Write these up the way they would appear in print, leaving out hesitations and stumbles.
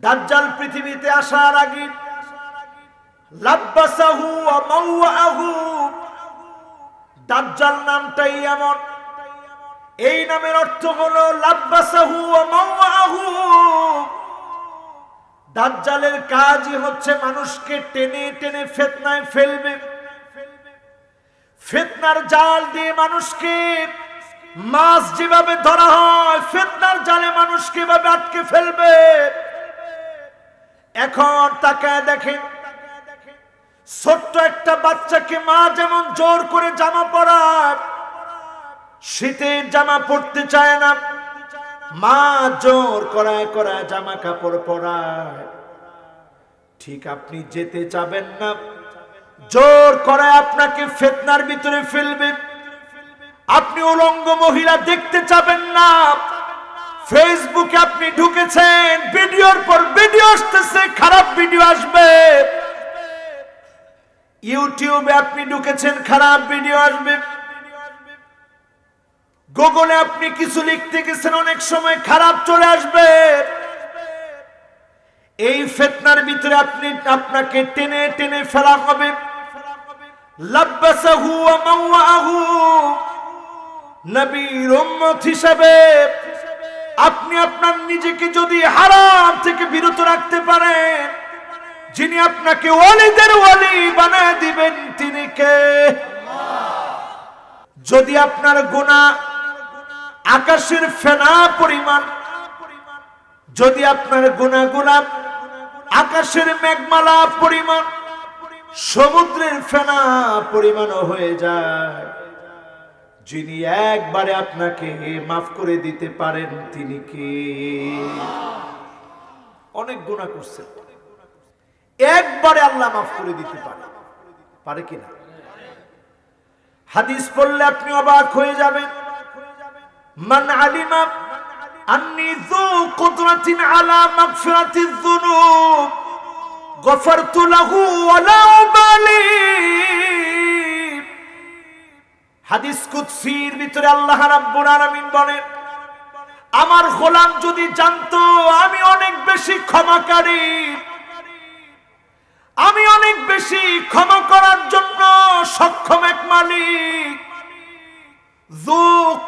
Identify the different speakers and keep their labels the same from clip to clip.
Speaker 1: দাজ্জাল পৃথিবীতে আসার আগে লাব্বাসাহু ওয়া মাওয়াহু, দাজ্জাল নামটাই এমন, এই নামের অর্থ হলো লাব্বাসাহু ওয়া মাওয়াহু। দাজ্জালের কাজই হচ্ছে মানুষকে টেনে টেনে ফিতনায় ফেলবে, ফিতনার জাল দিয়ে মানুষকে, মাছ যেভাবে ধরা হয় ফিতনার জালে মানুষকে এভাবে আটকে ফেলবে। এখন তাকায় দেখেন, ছোট্ট একটা বাচ্চাকে মা যেমন জোর করে জামা পরায়, শীতের জামা পরতে চায় না, মা জোর করায় করায় জামা কাপড় পরায়, ঠিক আপনি যেতে চাবেন না, জোর করে আপনাকে ফিতনার ভিতরে ফেলবে। আপনি উলঙ্গ মহিলা দেখতে চাবেন না, ফেসবুকে আপনি ঢুকেছেন, ভিডিওর পর ভিডিও আসতেছে, খারাপ ভিডিও আসবে। ইউটিউবে আপনি ঢুকেছেন, খারাপ ভিডিও আসবে। গুগলে আপনি কিছু লিখতে গেছেন, অনেক সময় খারাপ চলে আসবে। এই ফিতনার ভিতরে আপনাকে টেনে টেনে ফেলা হবে। লাব্বাসাহু ওয়া মাওয়াহু, নবীর উম্মত হিসেবে আপনি আপনার নিজেকে যদি হারাম থেকে বিরত রাখতে পারেন, যিনি আপনাকে ওয়ালিদের ওয়ালি বানায় দিবেন তিনি কে? যদি আপনার গুনাহ আকাশের ফেনা পরিমাণ, যদি আপনার গুনাহগুলো আকাশের মেঘমালা পরিমাণ, সমুদ্রের ফেনা পরিমাণ হয়ে যায়, যিনি একবারে আপনাকে মাফ করে দিতে পারেন তিনি কে? অনেক গুনাহ করছেন, একবারে আল্লাহ মাফ করে দিতে পারে, পারে কিনা? হাদিস পড়লে আপনি অবাক হয়ে যাবেন। মান আলিমা আন্নী যু কুদরাতিন আলা মাগফিরাতিয যুনুব গফারতু লাহু ওয়ালা উবালি। হাদিস কুদসির ভিতরে আল্লাহ রাব্বুল আলামিন বলেন, আমার গোলাম যদি জানতো আমি অনেক বেশি ক্ষমাকারী, আমি অনেক বেশি ক্ষমা করার জন্য সক্ষম এক মালিক, যু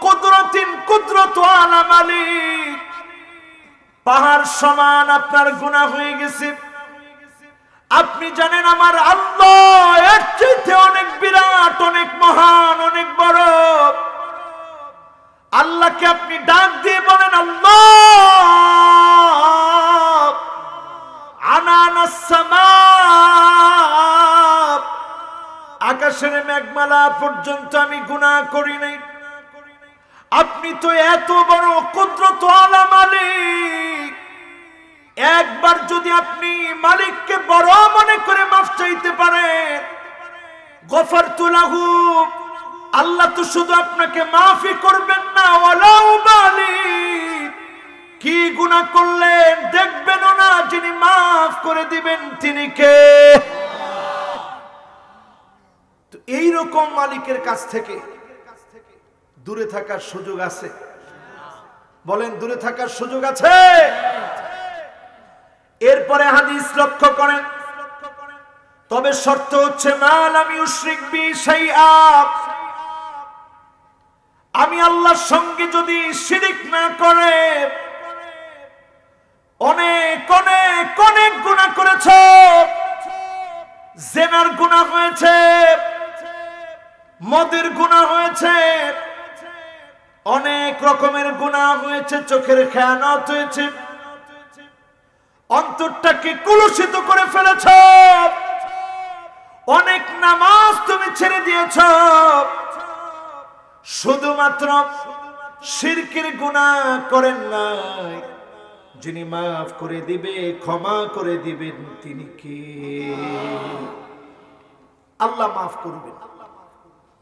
Speaker 1: কুদরতিন কুদরতু আলা মালিক, পাহাড় সমান আপনার গুনাহ হয়ে গেছে, আপনি জানেন আমার আল্লাহ এর চাইতে অনেক বিরাট, অনেক মহান, অনেক বড়। আল্লাহকে আপনি ডাক দিয়ে বলেন, আল্লাহ আনানাস সামা, আকাশের মেঘমালা পর্যন্ত আমি গুনাহ করি নাই, আপনি তো এত বড় কুদরত আলা মালিক, একবার যদি আপনি মালিককে বড় মনে করে মাফ চাইতে পারেন, গফারতু লাহু, আল্লাহ তো শুধু আপনাকে মাফই করবেন না, ওয়ালা উবালি, কি গুনাহ করলেন দেখবেন না, যিনি মাফ করে দিবেন তিনি কে? তো এইরকম মালিকের কাছ থেকে দূরে থাকার সুযোগ আছে? বলেন, দূরে থাকার সুযোগ আছে? এরপরে হাদিস লক্ষ্য করেন, তবে শর্ত হচ্ছে মা লাম ইউশরিক বি শাইআ, আমি আল্লাহর সঙ্গে যদি শিরিক না করে। অনেক অনেক অনেক গুনাহ করেছ, জিনার গুনাহ হয়েছে, মদের গুনাহ হয়েছে, অনেক রকমের গুনাহ হয়েছে, চোখের খেয়ানত হয়েছে, অন্তরটাকে কলুষিত করে ফেলেছ, অনেক নামাজ তুমি ছেড়ে দিয়েছ, শুধুমাত্র শিরকের গুনাহ করেন নাই, যিনি মাফ করে দিবে, ক্ষমা করে দিবেন তিনি কে? আল্লাহ মাফ করবেন,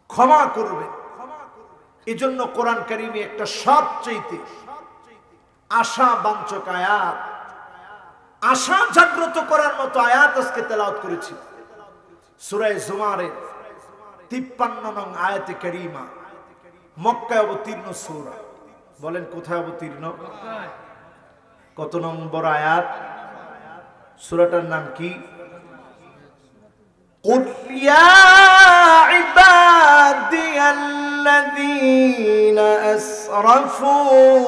Speaker 1: ক্ষমা করবেন। এজন্য কোরআন কারীমে একটা সবচেয়ে আশা বাঞ্চক আয়াত, আশা জাগ্রত করার মতো আয়াত আজকে তেলাওয়াত করেছি। সূরা জুমারের 53 নং আয়াতে কারীমা, মক্কায় অবতীর্ণ সূরা। বলেন কোথায় অবতীর্ণ? কত নম্বর আয়াত? সূরাটার নাম কি? قل يا عبادي الذين أسرفوا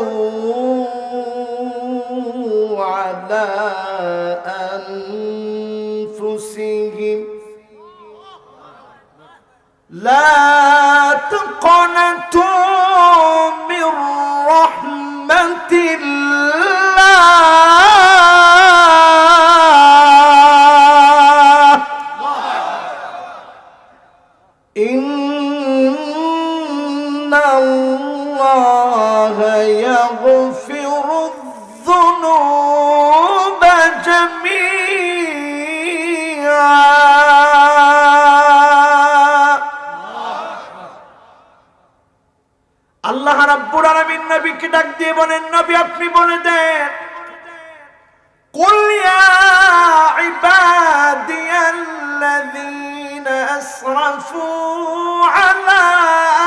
Speaker 1: على أنفسهم لا تقنطوا من رحمة الله إن الله يغفر الذنوب جميعا আল্লাহ রাব্বুল আলামিন নবীকে ডাক দিয়ে বলেন, নবী আপনি বলে দেন, কুল ইয়া ইবাদিয়াল্লাযীনা আসরাফু আলা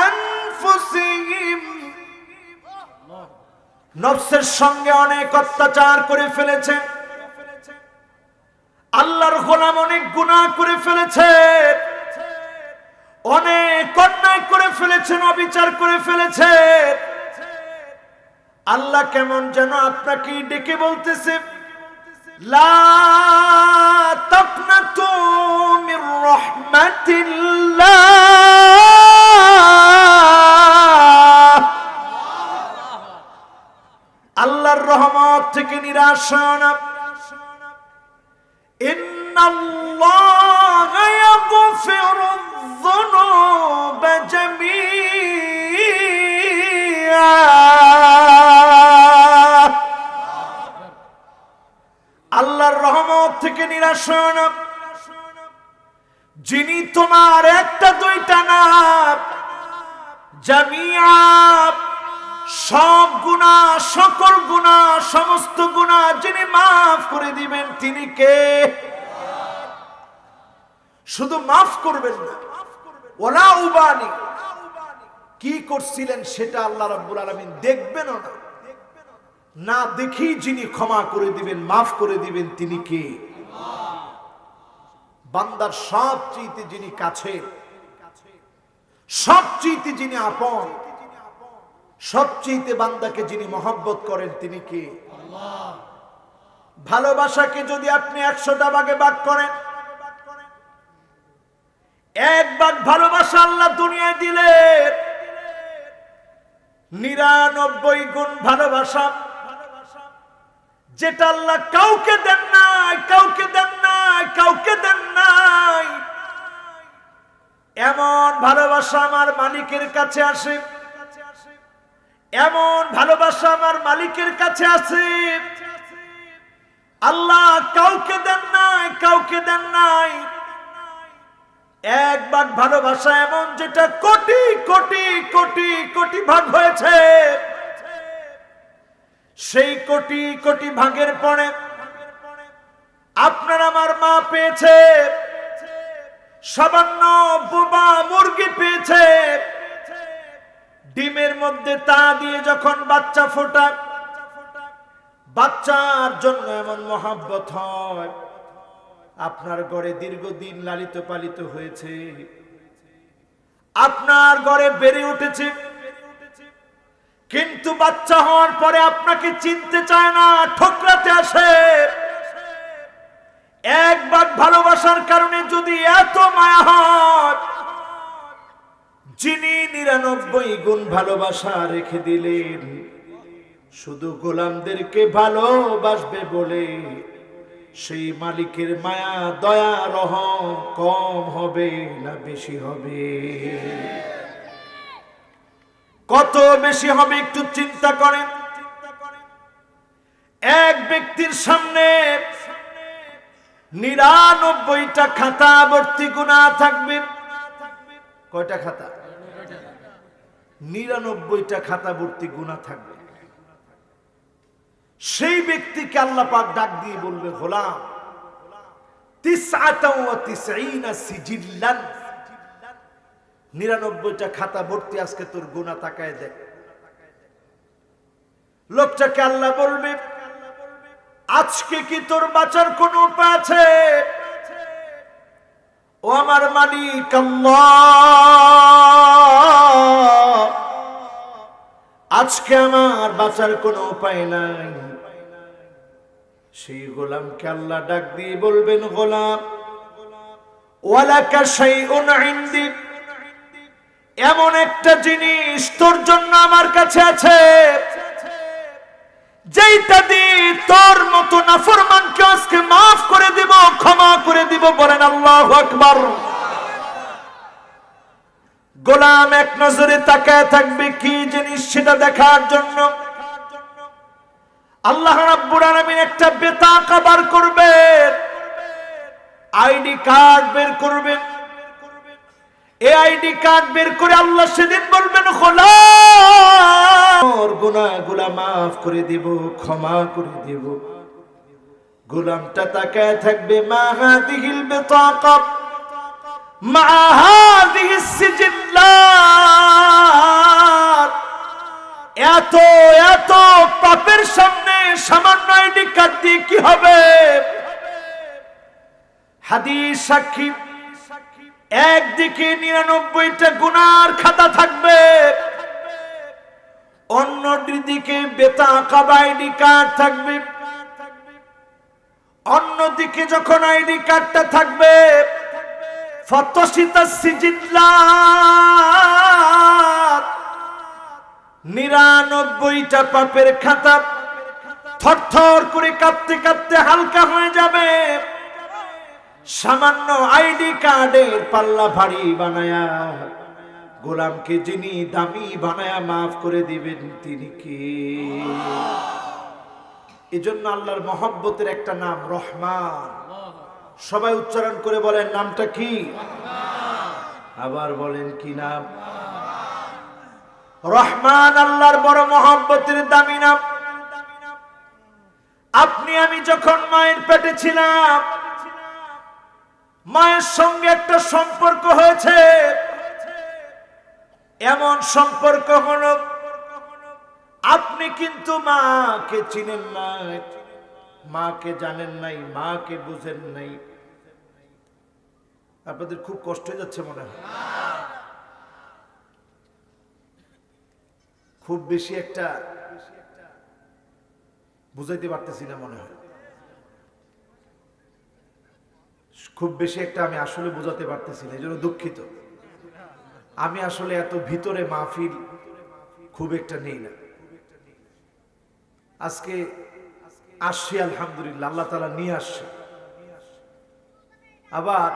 Speaker 1: আনফুসিহিম, নফসের সঙ্গে অনেক অত্যাচার করে ফেলেছে, আল্লাহর গোলাম অনেক গুনাহ করে ফেলেছে, অনেক অন্যায় করে ফেলেছেন, অবিচার করে ফেলেছে। আল্লাহ কেমন যেন আপনাকে ডেকে বলতেছে, লা তাকনাতু মির রাহমাতিল্লাহ, আল্লাহর রহমত থেকে নিরাশ হও না। ইন্নাল্লাহা ইয়াগফিরু الذنوب جميعا, আল্লাহর রহমত থেকে নিরাশ হও না। যিনি তোমার একটা দুইটা না, জামিয়া সব গুনাহ, সকল গুনাহ, সমস্ত গুনাহ যিনি মাফ করে দিবেন তিনি কে? শুধু মাফ করবেন না, ওয়ালা উবানি, কি করছিলেন সেটা আল্লাহ রাব্বুল আলামিন দেখবেনও না। না দেখি যিনি ক্ষমা করে দিবেন, মাফ করে দিবেন তিনি কে? বান্দার সবচেয়ে যিনি কাছে, সবচেয়ে যিনি আপন, সবচেয়ে বান্দাকে যিনি মহব্বত করেন তিনি কে? ভালোবাসাকে যদি আপনি 100টা ভাগে ভাগ করেন, এক ভাগ ভালোবাসা আল্লাহ দুনিয়ায় দিলেন, 99 গুণ ভালোবাসা যেটা আল্লাহ কাউকে দেন নাই, কাউকে দেন নাই, কাউকে দেন নাই। এমন ভালোবাসা আমার মালিকের কাছে আসে, এমন ভালোবাসা আমার মালিকের কাছে আছে। আল্লাহ কাউকে দেন নাই, কাউকে দেন নাই। এক ভাগ ভালোবাসা এমন যেটা কোটি কোটি কোটি কোটি ভাগ হয়েছে, সেই কোটি কোটি ভাগের পরে আপনার আমার মা পেয়েছে, সামান্য বোবা মুরগি পেয়েছে, ডিমের মধ্যে তা দিয়ে যখন বাচ্চা ফোটায়, বাচ্চার জন্য এমন মহব্বত হয়। আপনার ঘরে দীর্ঘদিন লালিত পালিত হয়েছে, আপনার ঘরে বেড়ে উঠেছে, কিন্তু বাচ্চা হওয়ার পরে আপনাকে চিনতে চায় না, ঠোকরাতে আসে। এক ভাগ ভালোবাসার কারণে যদি এত মায়া হয়, যিনি 99 গুণ ভালোবাসা রেখে দিলেন শুধু গোলামদেরকে ভালোবাসবে বলে, সেই মালিকের মায়া দয়া রহম কম হবে না বেশি হবে? কত বেশি হবে একটু চিন্তা করেন। এক ব্যক্তির সামনে 99টা খাতা ভর্তি গুনাহ থাকবে। কয়টা খাতা? 99টা খাতা ভর্তি গুনাহ থাকবে। সেই ব্যক্তিকে আল্লাহ পাক ডাক দিয়ে বলবে, গোলাম 99 সিজিল্লান, 99টা খাতা ভর্তি আজকে তোর গুনাহ, তাকায় দেখ। লোকটাকে আল্লাহ বলবে, আজকে কি তোর বাঁচার কোন উপায় আছে? ও আমার মালিক আল্লাহ, আজকে আমার বাঁচার কোনো উপায় নাই। সেই গোলামকে আল্লাহ ডাক দিয়ে বলবেন, গোলাম ওয়ালাকা শাইউন ইনদি, এমন একটা জিনিস তোর জন্য আমার কাছে আছে যেইটা দিয়ে তোর মতো নাফরমানকে আজকে মাফ করে দিব, ক্ষমা করে দিব। বলেন আল্লাহু আকবার। গোলাম এক নজরে তাকায় থাকবে কি জিনিস সেটা দেখার জন্য। আল্লাহ রাব্বুল আলামিন একটা বেতাকা বার করবেন, আইডি কার্ড বের করবেন। এই আইডি কার্ড বের করে আল্লাহ সেদিন বলবেন, গোলাম ওর গুনাহগুলো মাফ করে দিব, ক্ষমা করে দিব। গোলামটা তাকায় থাকবে, মা হাদিহিল বিতাকা মা হাদিহিস সিজিল্লাত, এত এত পাপের সামনে সামান্য আইডি কার্ড দিয়ে কি হবে? হাদিস সাক্ষী, একদিকে 99টা গুনার খাতা থাকবে, অন্যদিকে বেতাকা আইডি কার্ড থাকবে। অন্যদিকে যখন আইডি কার্ডটা থাকবে, ফাতাশিতাস সিজিল্লাত, 99টা পাপের খাতা থরথর করে কাঁপতে কাঁপতে হালকা হয়ে যাবে। সামান্য আইডি কার্ডের পাল্লা ভারী বানায়া গোলামকে যিনি দামি বানায়া মাফ করে দিবেন তিনি কে? এজন্য আল্লাহর মহব্বতের একটা নাম রহমান। সবাই উচ্চারণ করে বলেন, নামটা কি? আবার বলেন, কি নাম? রহমান আল্লাহর বড় মহব্বতের দামি নাম। আপনি আমি যখন মায়ের পেটে ছিলাম, মায়ের সঙ্গে একটা সম্পর্ক হয়েছে। এমন সম্পর্ক হলো আপনি কিন্তু মাকে চিনেন নাই, মাকে জানেন নাই, মাকে বুঝেন নাই। আপনাদের খুব কষ্ট হয়ে যাচ্ছে মনে হয়। খুব বেশি একটা বুঝাইতে পারতেছি না মনে হয়। খুব বেশি একটা আমি আসলে বোঝাতে পারতেছি না, এই জন্য দুঃখিত। আমি আসলে এত ভিতরে মাহফিল খুব একটা নেই না। আজকে আসছি আলহামদুলিল্লাহ, আল্লাহ তাআলা নিয়ে আসছে। আবার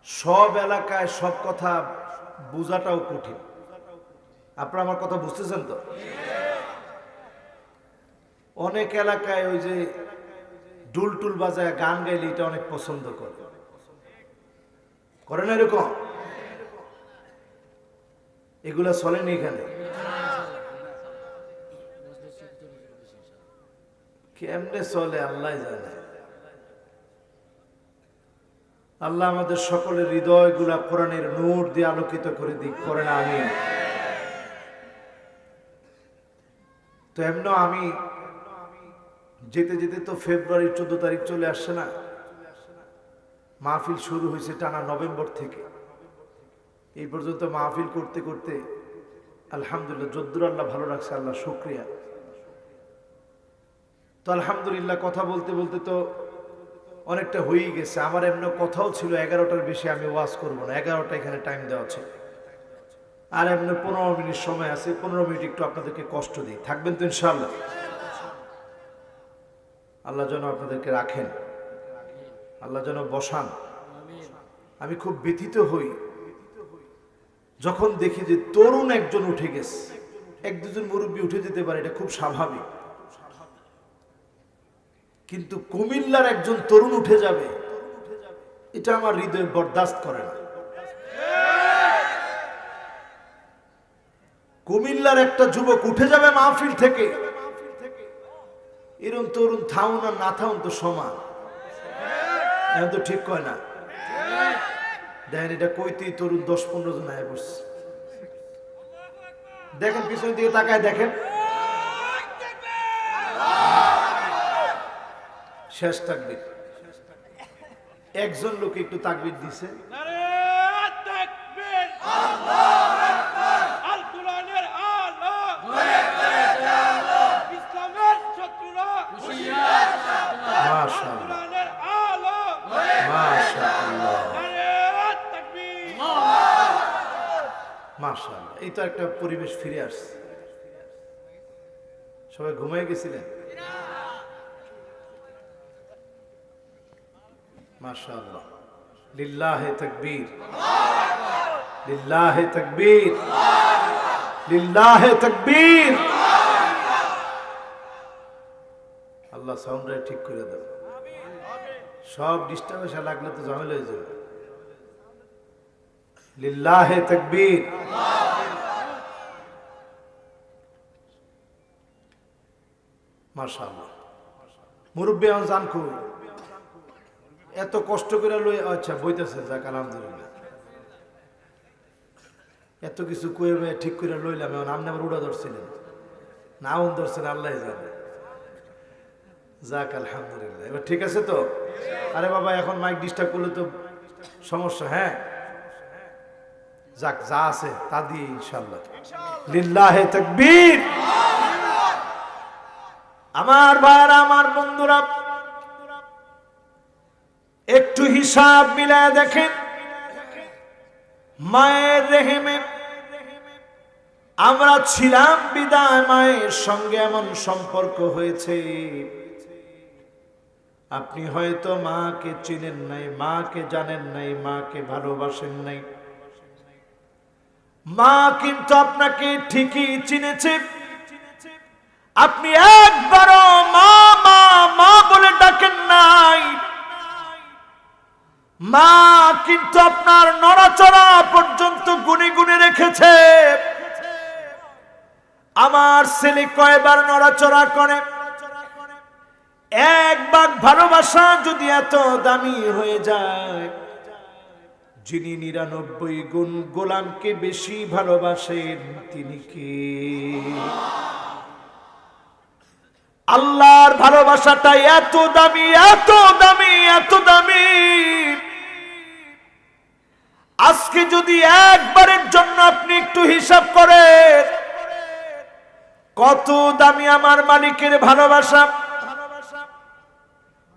Speaker 1: সব এলাকায় সব কথা বোঝাটাও কঠিন। আপনারা আমার কথা বুঝতেছেন তো? অনেক এলাকায় ওই যে ডুল টুল বাজায় গান গাইলে এটা অনেক পছন্দ করে না, এরকম এগুলা চলেনি এখানে। কেমনে চলে আল্লাহ জানে। আল্লাহ আমাদের সকলের হৃদয়গুলা কোরআনের নূর দিয়ে আলোকিত করে দিক, করেন আমিন। তো এমন আমি যেতে যেতে তো ফেব্রুয়ারির 14 তারিখ চলে আসছে না। মাহফিল শুরু হয়েছে টানা নভেম্বর থেকে, এই পর্যন্ত মাহফিল করতে করতে আলহামদুলিল্লাহ যদ্দুর আল্লাহ ভালো রাখছে, আল্লাহ শুকরিয়া। তো আলহামদুলিল্লাহ কথা বলতে বলতে তো অনেকটা হয়েই গেছে। আমার এমন কথাও ছিল 11টার বেশি আমি ওয়াজ করবো না, 11টা এখানে টাইম দেওয়া ছিল। আর এমনি 15 মিনিট সময় আছে, 15 মিনিট একটু আপনাদেরকে কষ্ট দিই। থাকবেন তো ইনশাআল্লাহ? আল্লাহ যেন আপনাদেরকে রাখেন, আল্লাহ যেন বসান। আমি খুব ব্যথিত হই যখন দেখি যে তরুণ একজন উঠে গেছে। এক দুজন মুরব্বী উঠে যেতে পারে, এটা খুব স্বাভাবিক। কিন্তু কুমিল্লার একজন তরুণ উঠে যাবে, এটা আমার হৃদয় বরদাস্ত করে না। কুমিল্লার একটা যুবক উঠে যাবে মাহফিল থেকে, এরকম তরুণ থাউন আর না থাউন তো সমান, এখন তো ঠিক কয় না। দেখেন এটা কইতেই তরুণ 10-15 জন আয় বসছে। দেখেন পিছনের দিকে তাকায় দেখেন, শেষ তাকবীর। একজন লোক একটু তাকবীর দিছে,
Speaker 2: নারে তাকবীর, আল্লাহু আকবার, আল কোরআনের আলো ঘুরে ঘুরে চলো, ইসলামের শত্রুরা হুঁশিয়ার সাবধান,
Speaker 1: মাশাআল্লাহ
Speaker 2: কোরআনের আলো ঘুরে
Speaker 1: মাশাআল্লাহ
Speaker 2: নারে তাকবীর,
Speaker 1: মাশাআল্লাহ। এই তো একটা পরিবেশ ফিরে আসছে। সবাই ঘুমিয়ে গেছিলেন? মাশাআল্লাহ, লিল্লাহে তাকবীর, লিল্লাহে তাকবীর, লিল্লাহে তাকবীর। আল্লাহ সাউন্ডটা ঠিক করে দাও। সব ডিস্টার্বেন্স লাগলে তো ঝামেলা হয়ে যাবে। লিল্লাহে তাকবীর। মাশাআল্লাহ। মুরব্বী জানকু এত কষ্ট করে লই, আচ্ছা বইতেছে, যাক আলহামদুলিল্লাহ। এত কিছু কয়ে ঠিক করে লইলাম, এখন আপনি আবার উড়া ধরছিলেন না, উন ধরছেন আল্লাহ জানে। যাক আলহামদুলিল্লাহ, এবার ঠিক আছে তো? আরে বাবা, এখন মাইক ডিস্টার্ব করলে তো সমস্যা। হ্যাঁ, যাক, যা আছে তা দিয়ে ইনশাআল্লাহ। লিল্লাহে তাকবীর। আমার ভাইরা, আমার বন্ধুরা, একটু হিসাব মিলায় দেখেন। মায়ের রেহেমে আমরা ছিলাম বিদায় মায়ের সঙ্গে এমন সম্পর্ক হয়েছে, আপনি হয়তো মাকে চিনেন নাই, মাকে জানেন নাই, মাকে ভালোবাসেন নাই। মা কিন্তু আপনাকে ঠিকই চিনেছে। আপনি একবারও মা মা মা বলে ডাকেন নাই। মা কিন্তু আপনার নড়াচড়া পর্যন্ত গুনে গুনে রেখেছে। আমার ছেলে কয়বার নড়াচড়া করে। এক ভাগ ভালোবাসা যদি এত দামি হয়ে যায়, যিনি 99 গুণ গোলামকে বেশি ভালোবাসেন তিনি কে? আল্লাহর ভালোবাসাটা এত দামি, এত দামি, এত দামি। আজকে যদি একবারের জন্য আপনি একটু হিসাব করেন, কত দামি আমার মালিকের ভালোবাসা।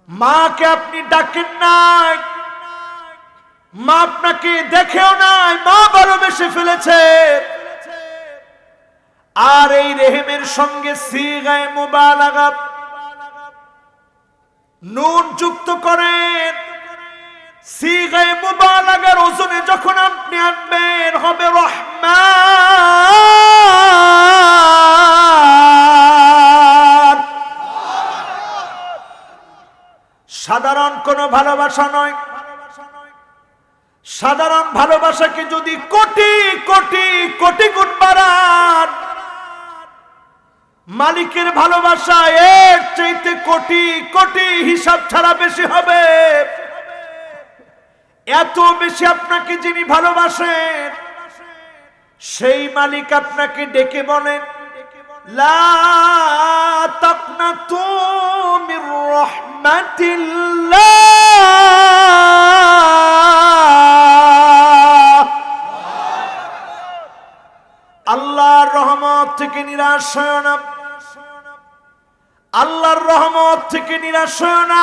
Speaker 1: মাকে আপনি ডাকেন নাই, মা আপনাকে দেখেও নাই, মা ভালোবেসে ফেলেছে। আর এই রেহেমের সঙ্গে সিগায়ে মুবালাগা নুন যুক্ত করেন। সিগায়ে মুবালাগার ওজনে যখন আপনি আনবেন, হবে রহমান। সাধারণ কোন ভালোবাসা নয়। সাধারণ ভালোবাসাকে যদি কোটি কোটি কোটি গুণ বাড়ান, মালিকের ভালোবাসা এর চাইতে কোটি কোটি হিসাব ছাড়া বেশি হবে। এত বেশি আপনাকে যিনি ভালোবাসেন, সেই মালিক আপনাকে ডেকে বলেন, লা তাকনাতু মির রাহমাতিল্লাহ। আল্লাহর রহমত থেকে নিরাশ হয় না। আল্লাহর রহমত থেকে নিরাশ হয় না।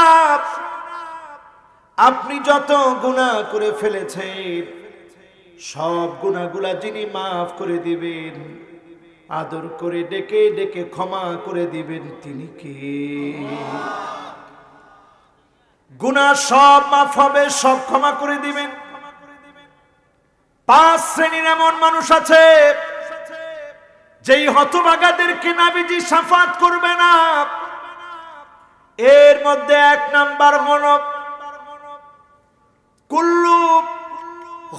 Speaker 1: আপনি যত গুনাহ করে ফেলেছেন, সব গুনাহগুলা যিনি মাফ করে দিবেন, আদর করে ডেকে ডেকে ক্ষমা করে দিবেন, তিনি কে? গুনাহ সব মাফ হবে, সব ক্ষমা করে দিবেন। 5 শ্রেণীর এমন মানুষ আছে, যেই হতভাগাদেরকে নবীজি শাফাত করবে না। এর মধ্যে 1 নাম্বার হলো কুল্লু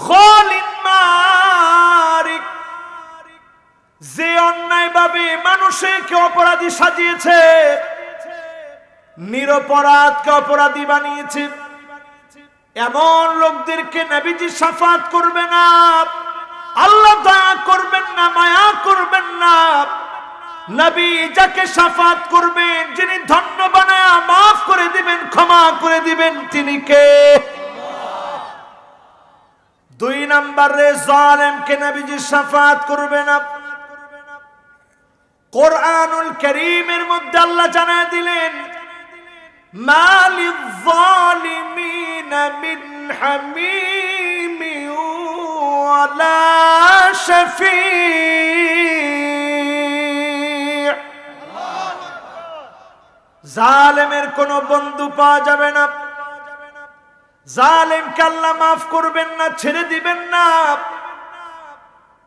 Speaker 1: খালিন মারিক, যে অন্যায়ভাবে মানুষকে অপরাধী সাজিয়েছে, নিরপরাধকে অপরাধী বানিয়েছে, এমন লোকদেরকে নবীজি শাফাত করবে না। আল্লাহ দয়া করবেন না, মায়া করবেন না। নবী যাকে শাফাত করবেন, যিনি ধন্য বানায়া মাফ করে দিবেন, তিনি কে? 2 নম্বরে জালেমকে নবীজি শাফাত করবে না। কোরআনুল কারীমের মধ্যে আল্লাহ জানায় দিলেন, মালিয যালিমিনা মিন হামিম ওয়ালা শাফী'। জালেমের কোনো বন্ধু পাওয়া যাবে না। জালেমকে আল্লাহ মাফ করবেন না, ছেড়ে দিবেন না।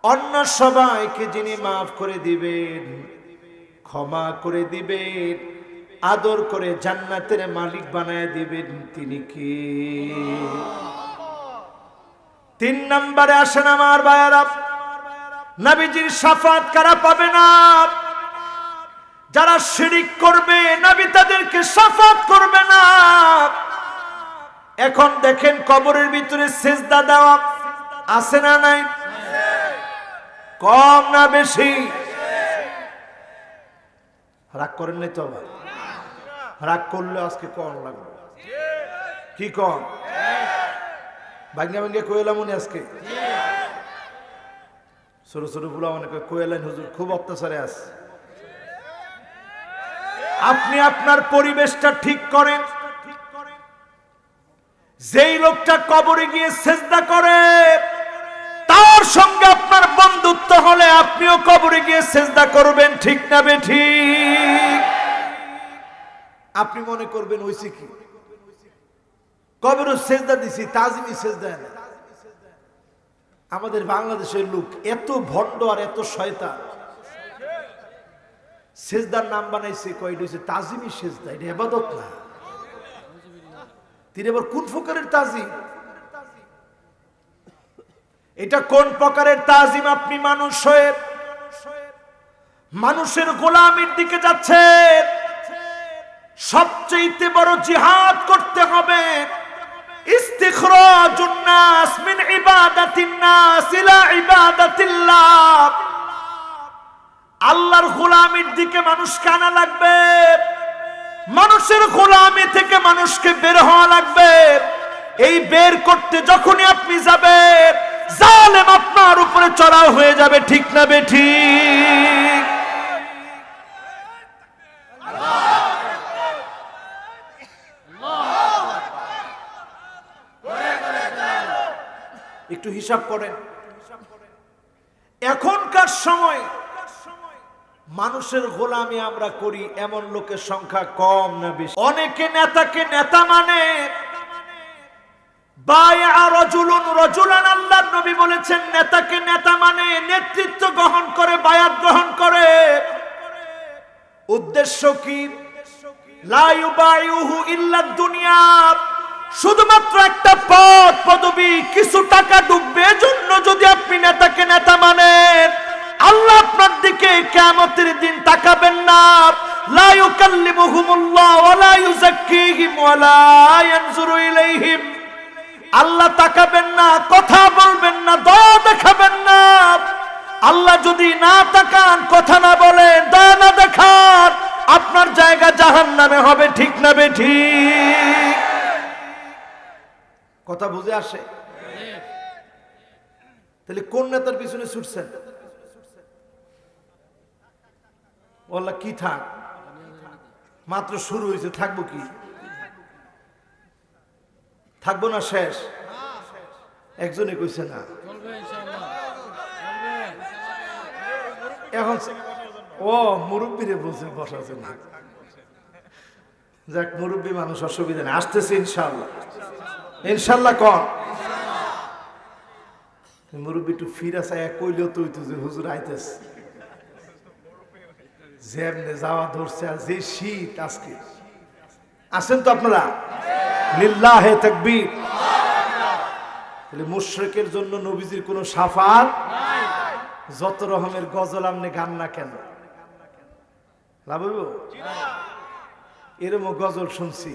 Speaker 1: অন্য সবাইকে যিনি মাফ করে দিবেন, ক্ষমা করে দিবেন, আদর করে জান্নাতের মালিক বানায় দিবেন, তিনি কে? 3 নম্বরে আসেন আমার ভাইয়েরা, নবীজির শাফাত কারা পাবে না? যারা শিরিক করবে নবী তাদেরকে শাফাত করবে না। এখন দেখেন কবরের ভিতরে সিজদা দেওয়া আছে না নাই? কম না বেশি? রাগ করেন নাই তো? আবার রাগ করলে আজকে কম লাগবে। কি কম? ভাঙ্গা ভাঙ্গা কোয়েলাম উনি আজকে। ছোট ছোট বুলা অনেকে কোয়েলেন হুজুর খুব অত্যাচারে আছে। আপনি আপনার পরিবেশটা ঠিক করেন। যেই লোকটা কবরে গিয়ে সিজদা করে তার সঙ্গে আপনার বন্ধুত্ব হলে আপনিও কবরে গিয়ে সিজদা করবেন, ঠিক না বেঠিক? আপনি মনে করবেন হইছে কি, কবরে সিজদা দিছি, তাজিমি সিজদা না। আমাদের বাংলাদেশের লোক এত ভণ্ড আর এত শয়তান, সিজদার নাম বানাইছে কয়টা হইছে তাজিমি সিজদা। এটা ইবাদত না। তিনি আবার কোন প্রকারের তাজিম? এটা কোন প্রকারের তাজিম? আপনি মানুষ হয়ে মানুষের গোলামির দিকে যাচ্ছেন। সবচেয়ে বড় জিহাদ করতে হবে ইস্তিখরাজুন নাস মিন ইবাদাতিন নাস ইলা ইবাদাতিল্লাহ। আল্লাহর গোলামির দিকে মানুষকে আনা লাগবে। মানুষের গোলামি থেকে মানুষকে বের হওয়া লাগবে। এই বের করতে যখনই আপনি যাবেন, জালেম আপনার উপরে চড়াও হয়ে যাবে, ঠিক না বেঠিক? একটু হিসাব করেন। এখনকার সময় মানুষের গোলামি আমরা করি এমন লোকের সংখ্যা কম না বেশি? অনেকে নেতাকে নেতা মানে। বায়আ রাজুলুন রাজুলান, আল্লাহর নবী বলেছেন নেতাকে নেতা মানে, নেতৃত্ব গ্রহণ করে, বায়াত গ্রহণ করে। উদ্দেশ্য কি? লা ইউবাইউহু ইল্লা দুনিয়া, শুধুমাত্র একটা পদ পদবি, কিছু টাকা ডুববে, এজন্য যদি আপনি নেতাকে নেতা মানেন, আল্লাহ আপনার দিকে কিয়ামতের দিন তাকাবেন না। লা ইউকাল্লিমুহুমুল্লাহ ওয়া লা ইউযাক্কিহিম ওয়া লা ইয়ানজুরু ইলাইহিম। আল্লাহ তাকাবেন না, কথা বলবেন না, দয়া দেখাবেন না। আল্লাহ যদি না তাকান, কথা না বলেন, দয়া না দেখান, আপনার জায়গা জাহান্নামে হবে, ঠিক না বেঠিক? কথা বুঝে আসে? তাহলে কোন নেতার পিছনে ছুটছেন? বললা কি থাক, মাত্র শুরু হয়েছে, থাকবো কি? থাকবো না শেষ? একজনে কইছে না। এখন ও মুরব্বীরে বলছে বসার জন্য। যাক, মুরব্বী মানুষ, অসুবিধা নেই, আসতেছে ইনশাআল্লাহ। ইনশাআল্লাহ কন। মুরব্বী একটু ফিরা চাই কইলেও তুই তুই যে হুজুর আইতেছে, যেমনে যাওয়া ধরছে, আর যে শীত আজকে। আসেন তো আপনারা? লিল্লাহে তাকবীর। তাহলে মুশরিকের জন্য নবীজির কোনো শাফাত নাই। যত রকমের গজল আপনি গান না কেন, লাভ হইব? এরকম গজল শুনছি,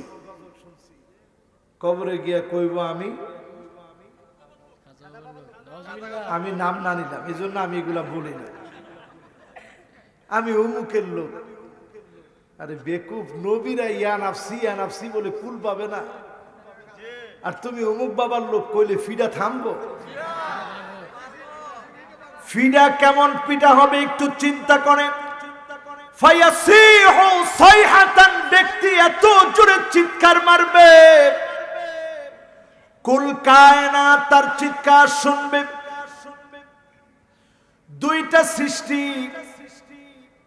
Speaker 1: কবরে গিয়া কইব আমি নাম না নিলাম, এই জন্য আমি এগুলা বলি না, আমি অমুকের লোক। আরে বেকুফ, নবীরা ইয়া নাফসি বলে কুল পাবে না? আর তুমি অমুক বাবার লোক কইলে ফিডা থামবো? ফিডা কেমন পিটা হবে একটু চিন্তা করেন। ফায়াসিহু সাইহাতান, ব্যক্তি এত জোরে চিৎকার মারবে কুল কায়নাত তার চিৎকার শুনবে। দুইটা সৃষ্টি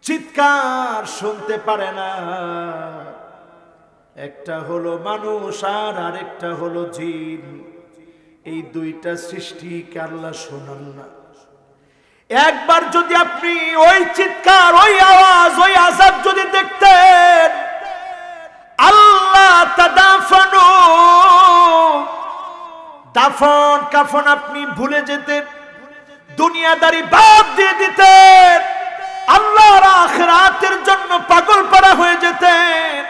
Speaker 1: চিৎকার শুনতে পারে না, একটা হলো মানুষ আর আরেকটা হলো জিন। এই দুইটা সৃষ্টিকে আল্লাহ শোনান না। একবার যদি আপনি ওই চিৎকার, ওই আওয়াজ, ওই আযাব যদি দেখতেন, আল্লাহ তাদাফানু, দাফন কাফন আপনি ভুলে যেতেন, দুনিয়াদারি বাদ দিয়ে দিতেন, আল্লাহর আখিরাতের জন্য পাগল পারা হয়ে যেতেন।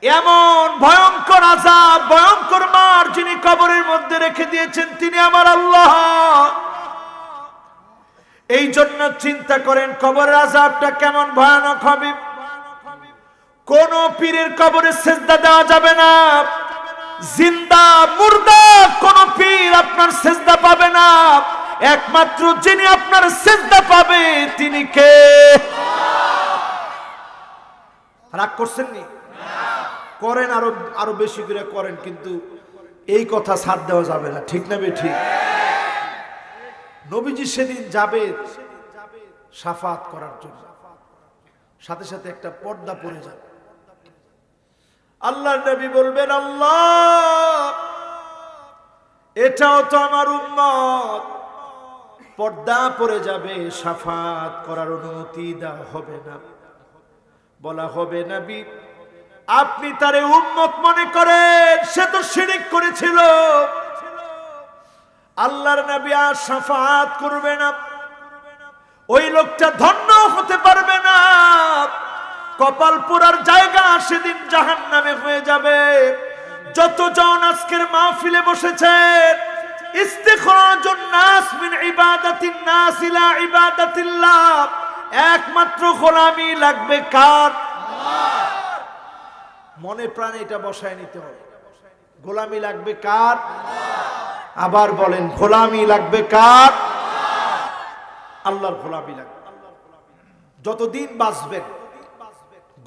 Speaker 1: এমন ভয়ঙ্কর আযাব, ভয়ঙ্কর মার যিনি কবরের মধ্যে রেখে দিয়েছেন তিনি আমার আল্লাহ। এই জন্য চিন্তা করেন কবরের আযাবটা কেমন ভয়ানক হবে। কোন পীরের কবরে সিজদা দেওয়া যাবে না, জিন্দা মুর্দা কোন পীর আপনার সিজদা পাবে না। একমাত্র যিনি আপনার সিজদা পাবে তিনি কে? রাগ করছেন নি? করেন, আরো বেশি করে করেন, কিন্তু এই কথা ছাড় দেওয়া যাবে না, ঠিক না বেঠিক? নবীজি সেদিন যাবে শাফাত করার জন্য, সাথে সাথে একটা পর্দা পড়ে যাবে। আল্লাহর নবী বলবেন, আল্লাহ এটাও তো আমার উম্মত, পর্দা পড়ে যাবে, শাফাত করার অনুমতি দেওয়া হবে না। বলা হবে, নবী আপনি তারে উম্মত মনে করেন, সে তো শিরক করেছিল। আল্লাহর নবী আর শাফাত করবে না, ওই লোকটা ধন্য হতে পারবে না। কপাল পোড়ার জায়গা সেদিন জাহান্নামে হয়ে যাবে। যতজন আজকের মাহফিলে বসেছেন, ইস্তিখরাজুন নাস মিন ইবাদাতিন নাস ইলা ইবাদাতিল্লাহ, একমাত্র গোলামি লাগবে কার? আল্লাহর। মনে প্রাণে এটা বসায় নিতে হবে, গোলামি লাগবে কার? আবার বলেন, গোলামি লাগবে কার? আল্লাহর গোলামি লাগবে। যতদিন বাঁচবেন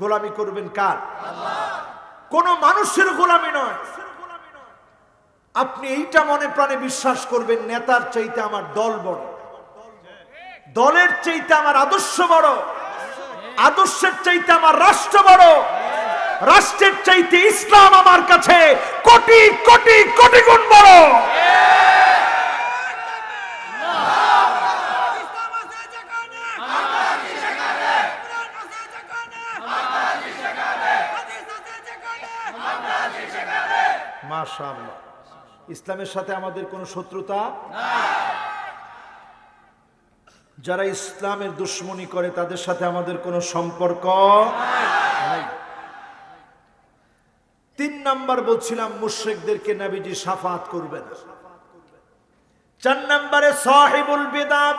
Speaker 1: গোলামি করবেন কার? কোন মানুষের গোলামি নয়। আপনি এইটা মনে প্রাণে বিশ্বাস করবেন, নেতার চাইতে আমার দল বড়, দলের চাইতে আমার আদর্শ বড়, আদর্শের চাইতে আমার রাষ্ট্র বড়, রাষ্ট্রের চাইতে ইসলাম আমার কাছে কোটি কোটি কোটি গুণ বড়। মাশাআল্লাহ, ইসলামের সাথে আমাদের কোনো শত্রুতা যারা ইসলামের দুশ্মনী করে তাদের সাথে আমাদের কোনো সম্পর্ক নাই। 3 নাম্বার বলছিলাম, মুশরিকদেরকে নবীজি শাফাত করবে না। 4 নম্বরে সাহিবুল বিদআত,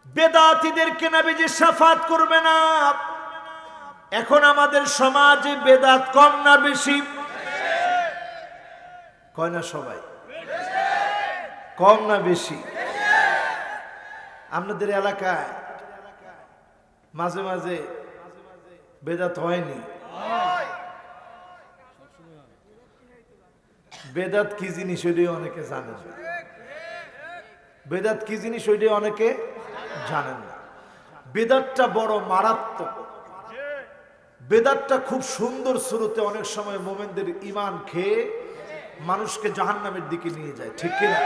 Speaker 1: বেদাতীদেরকে নবীজি শাফাত করবে না। এখন আমাদের সমাজে বেদাত কম না বেশি? কয় না সবাই? কম না বেশি? আপনাদের এলাকায় মাঝে মাঝে বেদাত হয়নি? বেদাত কি জিনিস ওইটাই অনেকে জানেন না। বেদাত কি জিনিস ওইটাই অনেকে জানেন না। বেদাতটা বড় মারাত্মক। বেদাতটা খুব সুন্দর শুরুতে অনেক সময় মোমেনদের ঈমান খেয়ে মানুষকে জাহান্নামের দিকে নিয়ে যায়, ঠিক কিনা?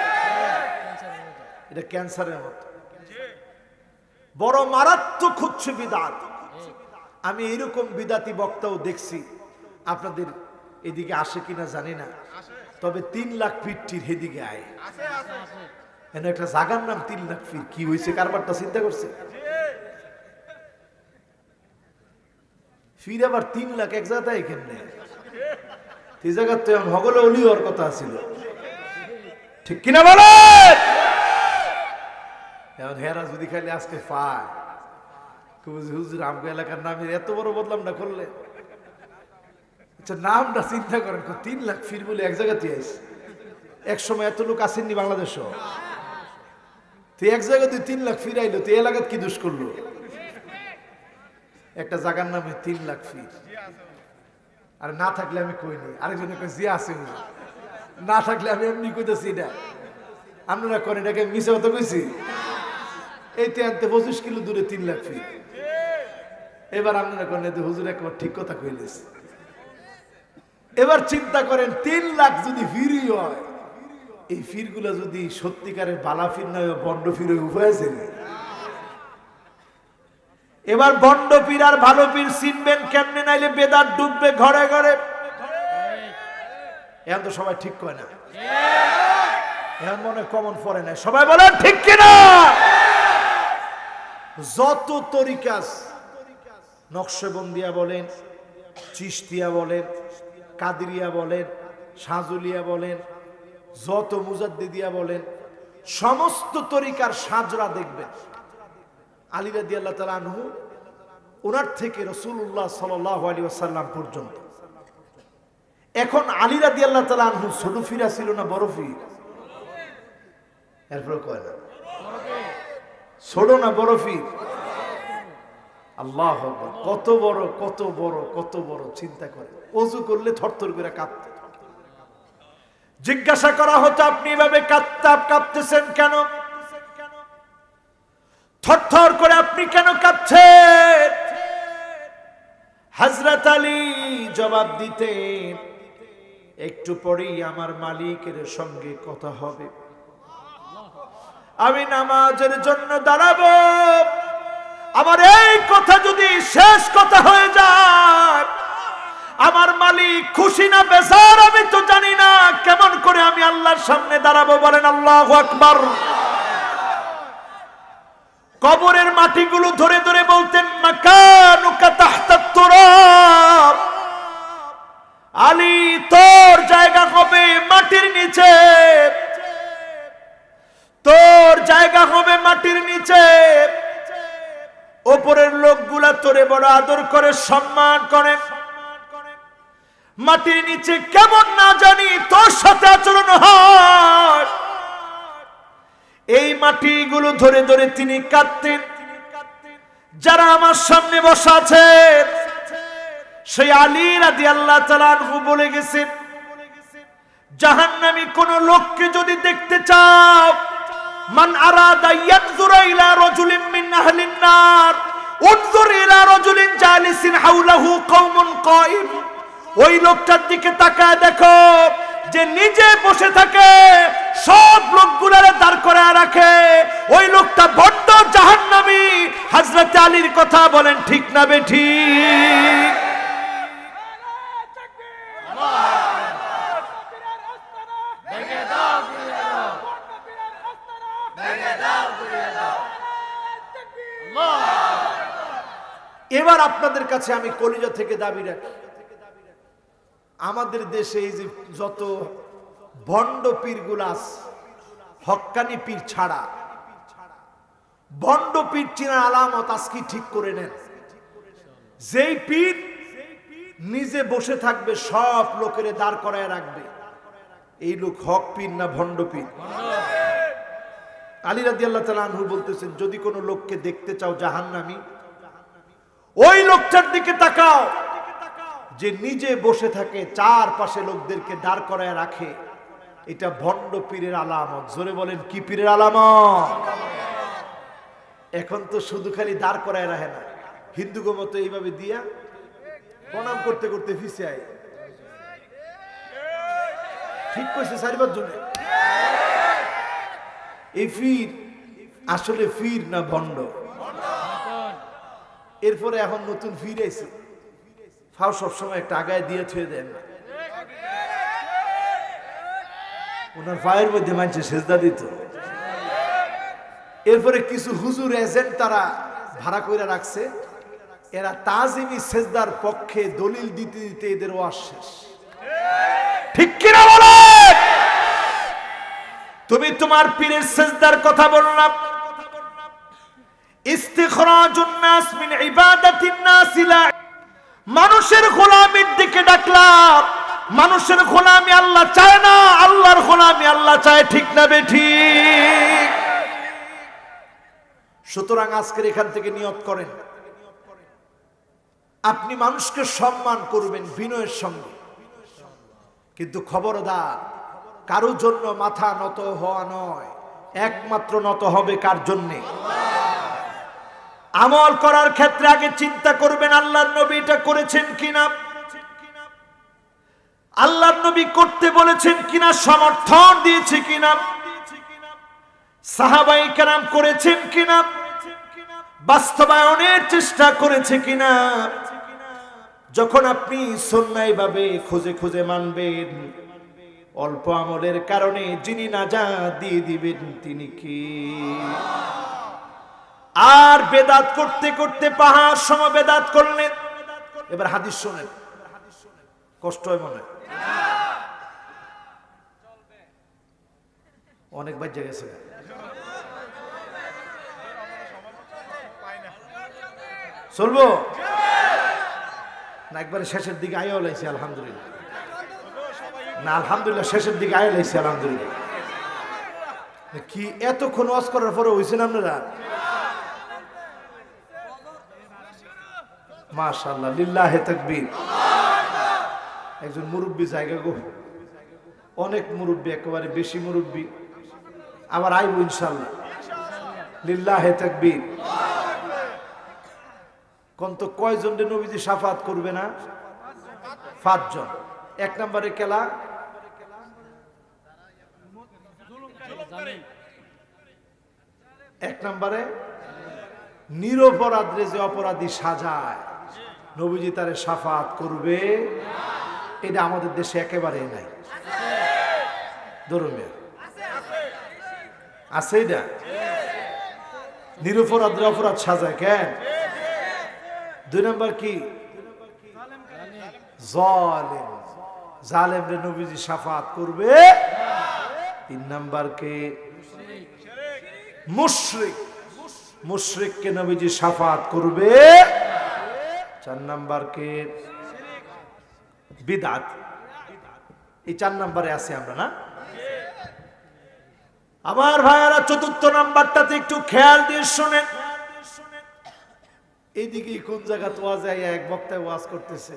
Speaker 1: এটা ক্যান্সারের মতো বড় মারাত্মক হচ্ছে বিদআত। আমি এরকম বিদাতি বক্তাও দেখছি, আপনাদের এদিকে আসে কিনা জানি না, তবে 3 লাখ ফিরটির হেদিকে আয়। এনে একটা জায়গার নাম 3 লাখ ফির, কি হয়েছে কারবারটা চিন্তা করছে? ফির আবার 3 লাখ এক জায়গায় কেমনে? এই জায়গার তো এখন হগলে অলি হওয়ার কথা ছিল, ঠিক কিনা বলে? এখন হেরা যদি খালি আজকে পায়, হুজুর আমগো এলাকার নামে এত বড় বদলাম না করলে, নামটা চিন্তা করেন, 3 লাখ ফির বলে এক জায়গাতে আইছে। এক সময় এত লোক আসেননি বাংলাদেশও, তো এক জায়গায় 3 লাখ ফির আইলো, তো এলাকাত কি দোষ করলো? একটা জায়গার নামে 3 লাখ ফির। আর না থাকলে আমি কইনি, আরেকজনে কই জিয়া আছে, না থাকলে আমি এমনি কইতেছি। এটা আপনারা করেন, এটাকে মিশে কথা কইছি। এইতে আনতে 25 কিলো দূরে 3 লাখ ফির। এবার আপনারা করেন হুজুর একবার ঠিক কথা কইলেস। এবার চিন্তা করেন 3 লাখ যদি ফিরই হয়, এই ফিরগুলো যদি সত্যিকারের বালা ফির নয়, বন্ড ফির উপায় আছে না? এবার বন্ড পীর আর ভালো পীর চিনবেন কেমনে? নাইলে বেদাত ডুববে ঘরে ঘরে। এখন তো সবাই ঠিক কয় না, এখন মনে কমন পড়ে না। সবাই বলেন ঠিক কিনা? যত তরিকা, নকশবন্দিয়া বলেন, চিশতিয়া বলেন, কাদরিয়া বলেন, সাজুলিয়া বলেন, যত মুজাদ্দিদিয়া বলেন, সমস্ত তরিকার সাজরা দেখবেন আলী রাদিয়াল্লাহু তাআলা আনহু, ওনার থেকে রাসূলুল্লাহ সাল্লাল্লাহু আলাইহি ওয়াসাল্লাম পর্যন্ত। এখন আলী রাদিয়াল্লাহু তাআলা আনহু ছোট ফিরা ছিল না বড় ফির? এরপর কয় না ছোট না বড় ফির? আল্লাহু আকবার! কত বড়, কত বড়, কত বড়! চিন্তা করে ওযু করলে থরথর করে কাঁপতে। জিজ্ঞাসা করা হতো, আপনি এভাবে কাঁপতেছেন কেন? থরথর করে আপনি কেন কাঁপছেন? হযরত আলী জবাব দিতেন, একটু পরেই আমার মালিকের সঙ্গে কথা হবে, আমি নামাজের জন্য দাঁড়াবো। আমার এই কথা যদি শেষ কথা হয়ে যায়, আমার মালিক খুশি না বেজার আমি তো জানি না। কেমন করে আমি আল্লাহর সামনে দাঁড়াবো? বলেন আল্লাহু আকবার। কবরের মাটিগুলো ধরে ধরে বলতেন, মাকানুকা তাহতা তুরাব, আলী তোর জায়গা হবে মাটির নিচে, তোর জায়গা হবে মাটির নিচে। ওপরের লোকগুলা তোরে বড় আদর করে, সম্মান করে, মাটির নিচে কেমন না জানি তোর সাথে আচরণ হয়। এই মাটিগুলো ধরে ধরে তিনি কাঁদতেন। যারা আমার সামনে বসা আছে, সেই আলী রাদিয়াল্লাহু তাআলা আনহু বলে গেছেন, জাহান্নামী কোন লোককে যদি দেখতে চাও, মান আরাদা ইয়ানজুরা ইলা রাজুলিন মিন আহলিন নার উনজুর ইলা রাজুলিন জালিসিন হাওলাহু কওমুন কায়িম। ওই লোকটার দিকে তাকায় দেখো যে নিজে বসে থাকে, সব লোকগুলারে দাঁড় করায় রাখে। ওই লোকটা বড্ড জাহান্নামী। হযরত আলীর কথা বলেন ঠিক না বেঠিক? এবার আপনাদের কাছে আমি কলিজা থেকে দাবি রাখি, আমাদের দেশে এই যে যত ভণ্ড পীরগুলা আছে, হক্কানি পীর ছাড়া, ভণ্ড পীর চিনার আলামত আজকে ঠিক করে নেন। যেই পীর নিজে বসে থাকবে, সব লোকের দাঁড় করায় রাখবে, এই লোক হক পীর না ভণ্ড পীর? আলী রাদিয়াল্লাহু তাআলা আনহু বলতেছেন, যদি কোনো লোককে দেখতে চাও জাহান্নামী, ওই লোকটার দিকে তাকাও যে নিজে বসে থাকে, চারপাশে লোকদেরকে দাঁড় করায় রাখে। এটা ভণ্ড পীরের আলামত। জোরে বলেন কি পীরের আলামত? এখন তো শুধু খালি দাঁড় করায় রাখে না, হিন্দু মতো এইভাবে দিয়া প্রণাম করতে করতে ফিসে আয়। ঠিক কইছে সারিবার জন্য। এই ফির আসলে ফির না ভণ্ড? এরপরে এখন নতুন ফির আইছে, ফাও সবসময় একটা আগায় দিয়ে থুয়ে দেন, ওনার পায়ের মধ্যে মানুষে সেজদা দিত। এরপরে কিছু হুজুর এজেন্ট তারা ভাড়া করে রাখছে, এরা তাজিমি সেজদার পক্ষে দলিল দিতে দিতে এদের ওয়াজ শেষ। ঠিক কিনা বলো? তুমি তোমার পীরের সেজদার কথা বললাম, ইস্তিখরাজুন নাস মিন ইবাদাতিন নাস লা মানুষের গোলামির দিকে ডাকলাম, মানুষের গোলামি আল্লাহ চায় না, আল্লাহর গোলামি আল্লাহ চায়, ঠিক না বেঠিক? সুতরাং আজকের এখান থেকে নিয়ত করেন আপনি মানুষকে সম্মান করবেন বিনয়ের সঙ্গে, কিন্তু খবরদার কারো জন্য মাথা নত হওয়া নয়, একমাত্র নত হবে কার জন্যে? আমল করার ক্ষেত্রে আগে চিন্তা করবেন আল্লাহর নবী এটা করেছেন কিনা, আল্লাহর নবী করতে বলেছেন কিনা, সমর্থন দিয়েছে কিনা, সাহাবায়ে কেরাম করেছেন কিনা, বাস্তবায়নের চেষ্টা করেছে কিনা। যখন আপনি সুন্নাহ ভাবে খুঁজে খুঁজে মানবেন, অল্প আমলের কারণে যিনি নাজাত দিয়ে দিবেন তিনি কি? আর বেদাত করতে করতে পাহাড় সম বেদাত করলেন। এবার হাদিস শোনেন, কষ্ট হয় মনে হয়, অনেক বাজে গেছে। চলবো না? একবারে শেষের দিকে আয়া লাইছি আলহামদুলিল্লাহ, না আলহামদুলিল্লাহ শেষের দিকে আয়া লাইছি আলহামদুলিল্লাহ। কি এতক্ষণ ওয়াজ করার পরে হইছেন আপনারা? মাশাআল্লাহ, লিল্লাহে তাকবীর। একজন মুরব্বী জায়গা গো, অনেক মুরব্বী, একেবারে বেশি মুরব্বী, আবার আইব ইনশাআল্লাহ, লিল্লাহে তাকবীর। কোন তো কয়জন রে নবীজি শাফাত করবে না? 5 জন। 1 নম্বরে কেলা, এক নম্বরে নিরপরাধ রে যে অপরাধী সাজায়, নবীজি তারে শাফাত করবে, এটা আমাদের দেশে একেবারে নাই। ধর্মে আছে এটা, নিরপরাধ রে অপরাধ সাজায় কেন? 2 নম্বর কি? জালেম, জালেম রে নবীজি শাফাত করবে। 3 নম্বর কে? মুশরিক, মুশরিক কে নবীজি শাফাত করবে। 4 নম্বর কে? বিদআত। এই 4 নম্বরে আছে আমরা না? আমার ভাইয়ারা 4র্থ নাম্বারটাতে একটু খেয়াল দিয়ে শুনেন। এইদিকে কোন জায়গাতে ওয়াজে আইয়া এক বক্তায় ওয়াজ করতেছে,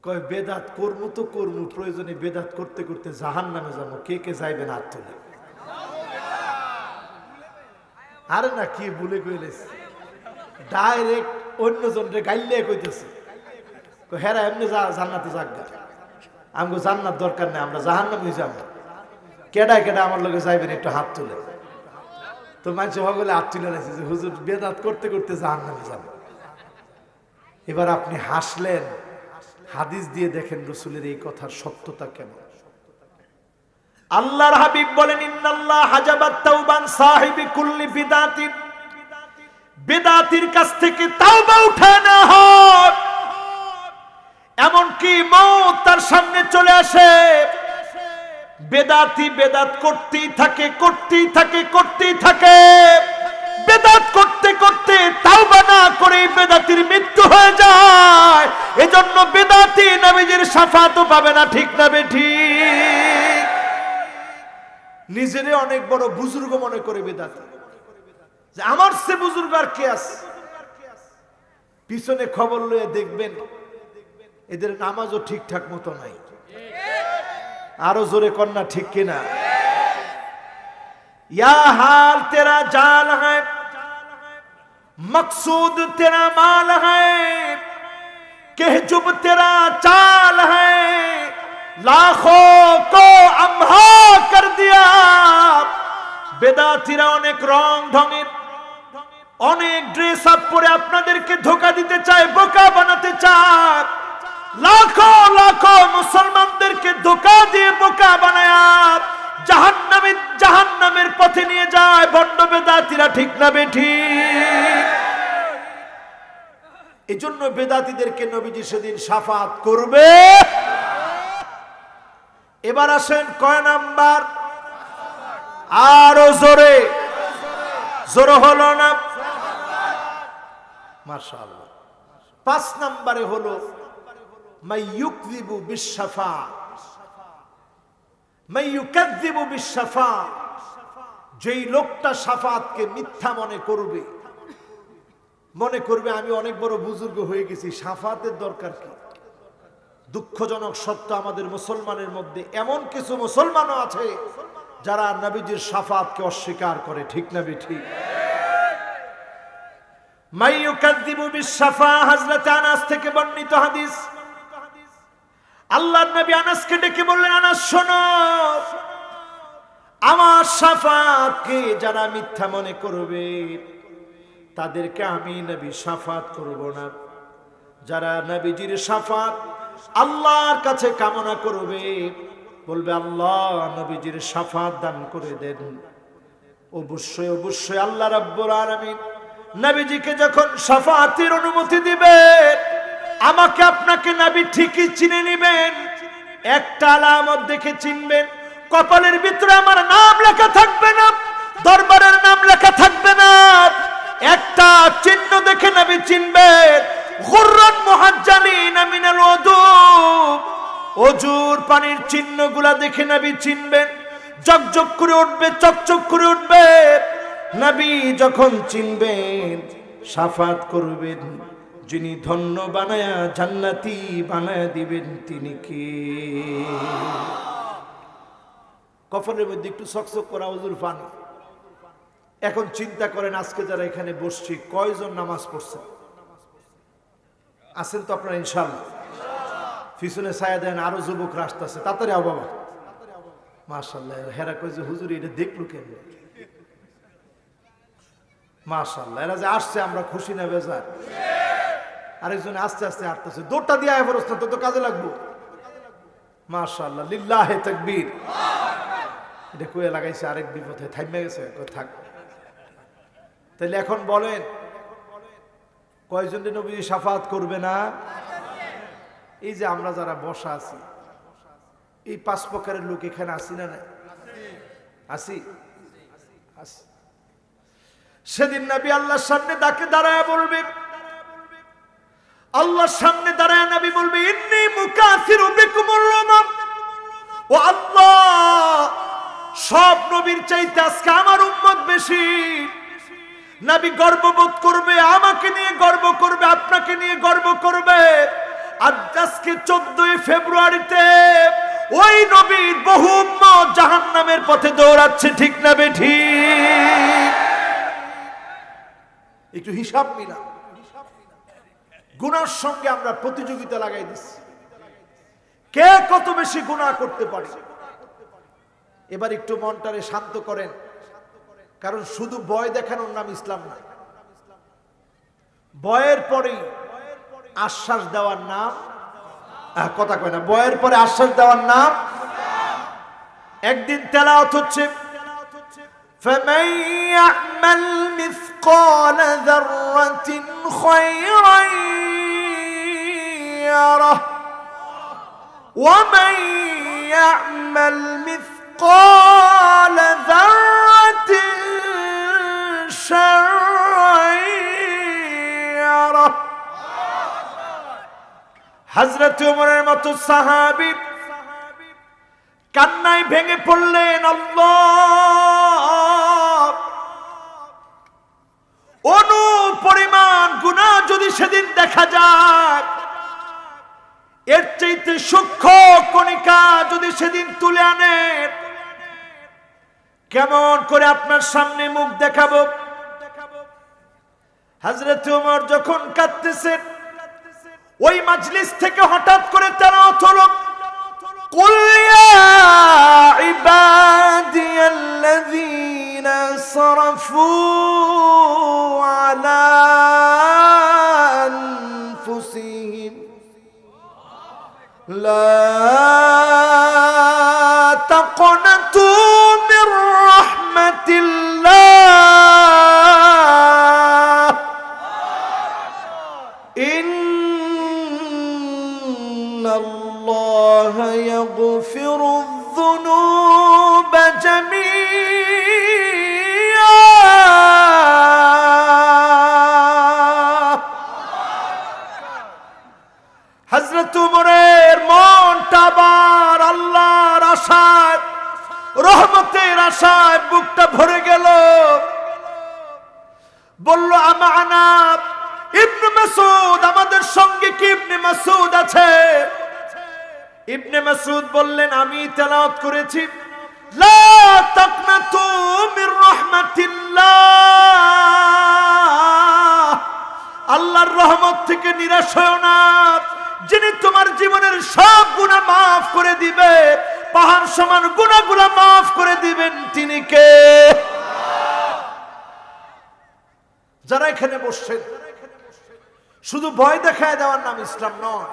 Speaker 1: কয় বেদাত কর্ম তো কর্ম, প্রয়োজনে বেদাত করতে করতে জাহান্নামে যাবো, কে কে যাইবে না হাত তুলে। আরে না, কি ভুলে কইলেছ, ডাইরেক্ট অন্যজনরে গাইলে কইতেছে, হেরা এমনি জান্নাতে যাগা, আমগো জান্নাত দরকার নেই, আমরা জাহান্নামে যাবো, কেডায় কেডা আমার লগে যাইবেন একটু হাত তুলে। তো মানুষ সকলে হাত তুলে নিয়েছে যে হুজুর বেদাত করতে করতে জাহান্নামে যাবে। এবার আপনি হাসলেন, হাদিস দিয়ে দেখেন রাসূলের এই কথার সত্যতা কেমন। আল্লাহর হাবিব বলেন, ইন্নাল্লাহ হাজাবাত তাওবান সাহিবি কুল্লি বিদাতিন, বিদাতির কাছ থেকে তাওবা উঠায় না হয়, এমনকি মওত তার সামনে চলে আসে, বেদাতি বেদাত করতেই থাকে, করতেই থাকে, করতেই থাকে, বেদাত করতে করতে তাওবা না করে বেদাতির মৃত্যু হয়ে যায়। এজন্য বেদাতি নবীজির শাফাতও পাবে না, ঠিক না বেঠিক? নিজেরে অনেক বড় বুজুর্গ মনে করে বেদাতি, যে আমার সে বুজুর্গ আর কে আছে। পিছনে খবর লয়ে দেখবেন এদের নামাজও ঠিকঠাক মতো নাই। আরো জোরে কন্যা, ঠিক কিনা? या हाल तेरा जाल है, मकसूद तेरा माल है, कहजुब तेरा चाल है, लाखों को अम्हा कर दिया। বেদাতিরা অনেক রং ঢঙের, অনেক ড্রেস আপ পরে আপনাদেরকে ধোঁকা দিতে চায়, বোকা বানাতে চায়, লাখো লাখো মুসলমানদেরকে ধোঁকা দিয়ে বোকা বানায় জাহান্নামের পথে নিয়ে যায় বন্ড বেদাতিরা, ঠিক না বেঠিক? এজন্য বেদাতিদেরকে নবীজি সেদিন শাফাত করবে। এবার আসেন কয় নাম্বার? আরো জোরে, জোরে হলো না? মাশাআল্লাহ। 5 নম্বরে হলো মাইয়ুকযিবু বিশ-শাফা, মাইয়ুকাযযিবু বিশ-শাফা, যেই লোকটা শাফাতকে মিথ্যা মনে করবে আমি অনেক বড় বুজুর্গ হয়ে গেছি, শাফাতের দরকার কি? দুঃখজনক সত্য, আমাদের মুসলমানের মধ্যে এমন কিছু মুসলমানও আছে যারা নবীজির শাফাতকে অস্বীকার করে, ঠিক না ঠিক? মাইয়ুকাযযিবু বিশ-শাফা, হযরত আনাস থেকে বর্ণিত হাদিস। আল্লাহর নবী আনাসকে ডেকে বললেন, আনাস শোনো, আমার শাফাতকে যারা মিথ্যা মনে করবে তাদেরকে আমি নবী শাফাত করব না। যারা নবীজির শাফাত আল্লাহর কাছে কামনা করবে, বলবে আল্লাহ নবীজির শাফাত দান করে দেন, অবশ্যই অবশ্যই আল্লাহ রাব্বুল আলামিন নবীজিকে যখন শাফাতের অনুমতি দিবে, আমাকে আপনাকে নবী ঠিকই চিনে নেবেন। একটা আলামত দেখে চিনবেন, কপালের ভিতরে আমার নাম লেখা থাকবে না, দরবারের নাম লেখা থাকবে না, একটা চিহ্ন দেখে নবী চিনবেন, গুররান মুহাজ্জালিনা মিনাল ওযু, ওযুর পানির চিহ্নগুলা দেখে নবী চিনবেন, জকজক করে উঠবে, চকচক করে উঠবে। নবী যখন চিনবেন, শাফাত করবেন, যিনি ধন্য বানায়া জান্নাতি বানায়া দিবেন তিনি কে? কফনের মধ্যে একটু চকচক করা ওযুর পানি। এখন চিন্তা করেন, আজকে যারা এখানে বসছি কয়জন নামাজ পড়ছেন? আছেন তো আপনারা ইনশাআল্লাহ? পিছনে ছায়া দেন, আরো যুবকরা আসতেছে, তাড়াতাড়ি আও বাবা। মাশাআল্লাহ, হেরা কই যে হুজুর এটা দেখলো কেন? মাশাআল্লাহ, এরা যে আসছে আমরা খুশি না বেজার? আরেকজন আস্তে আস্তে হাঁটতেছে, দৌড়টা দিয়ে আয় ফরস্ত তো কাজে লাগবো। মাশাআল্লাহ, লিল্লাহে তাকবীর। এটা কয়ে লাগাইছে, আরেক বিপদে থাইমে গেছে, থাক। তাহলে এখন বলেন, কয়জন নবী শাফাত করবে না? এই যে আমরা যারা বসা আছি, এই 5 প্রকারের লোক এখানে আসি না? নাই আসি? আসি। সেদিন নবী আল্লাহর সামনে ডাকে দাঁড়ায় বলবে, আল্লাহর সামনে দাঁড়ায় নবী বলবে, ইন্নী মুকাসিরু বিকুমুল উমাম, ও আল্লাহ সব নবীর চাইতে আজকে আমার উম্মত বেশি। নবী গর্ববোধ করবে, আমাকে নিয়ে গর্ব করবে, আপনাকে নিয়ে গর্ব করবে। আর আজকে 14 ফেব্রুয়ারিতে ওই নবীর বহু উম্মত জাহান্নামের পথে দৌড়াচ্ছে, ঠিক না বেঠিক? একটু হিসাব মিলা। গুনার সঙ্গে আমরা প্রতিযোগিতা লাগাই দিচ্ছি, কে কত বেশি গুনাহ করতে পারে। এবার একটু মনটারে শান্ত করেন, কারণ শুধু ভয় দেখানোর নাম ইসলাম না। ভয়ের পরেই আশ্বাস দেওয়ার নাম, কথা কয় না, ভয়ের পরে আশ্বাস দেওয়ার নাম। একদিন তেলাওয়াত হচ্ছে, فَمَن يَعْمَلْ مِثْقَالَ ذَرَّةٍ خَيْرًا يَرَهُ وَمَن يَعْمَلْ مِثْقَالَ ذَرَّةٍ شَرًّا يَرَهُ। হযরত ওমরের মতো সাহাবী কান্নায় ভেঙে পড়লেন, আল্লাহ অনু পরিমাণ গুনাহ যদি সেদিন দেখা যায়, এর চাইতে সূক্ষ্ম কণিকা যদি সেদিন তুলে আনেন, কেমন করে আপনার সামনে মুখ দেখাবো? হযরত ওমর যখন কাঁদতেছেন, ওই মাজলিস থেকে হঠাৎ করে তেলাওয়াত হলো, قل يا عبادي الذين صرفوا على أنفسهم لا تقنطوا من رحمة الله إن الله يغفر الذنوب جميعا হযরত উমরের মনটা আবার আল্লাহর আশায়, রহমতের আশায় বুকটা ভরে গেল। বলল আমানা ইবনে মাসউদ, আমাদের সঙ্গে কি ইবনে মাসউদ আছে? ইবনে মাসউদ বললেন আমি তেলাওয়াত করেছি লা তাকনাতু মির রাহমাতিল্লাহ, আল্লাহর রহমত থেকে নিরাশ হও না, যিনি তোমার জীবনের সব গুনাহ maaf করে দিবে, পাহাড় সমান গুনাহগুলো maaf করে দিবেন তিনি কে? যারা এখানে বসছেন, শুধু ভয় দেখায় দেওয়ার নাম ইসলাম নয়,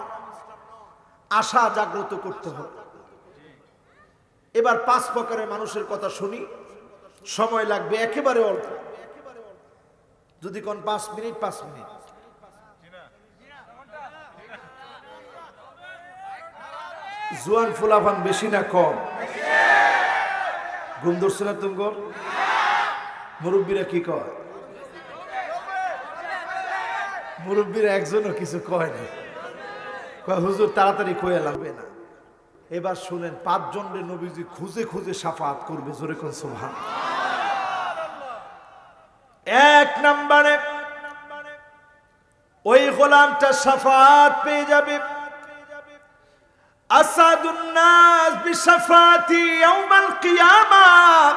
Speaker 1: আশা জাগ্রত করতে হবে। এবার 5 প্রকারের মানুষের কথা শুনি, সময় লাগবে একেবারে অল্প, যদি কোন 5 মিনিট 5 মিনিট। জুয়ান ফুলাফান বেশি না কম? ঘুম ধরছে না তুমগর? মুরব্বীরা কি কয়? মুরব্বীরা একজনও কিছু কয় না, কয় হুজুর তাড়াতাড়ি কয়ে লাগবে না। এবার শুনেন, 5 জনের নবীজি খুঁজে খুঁজে শাফাআত করবে, জোরে কোন সুবহান। 1 নম্বরে ওই গোলামটা শাফাআত পেয়ে যাবে। আসাদুন নাস বিশাফাতি ইয়াউমাল কিয়ামাহ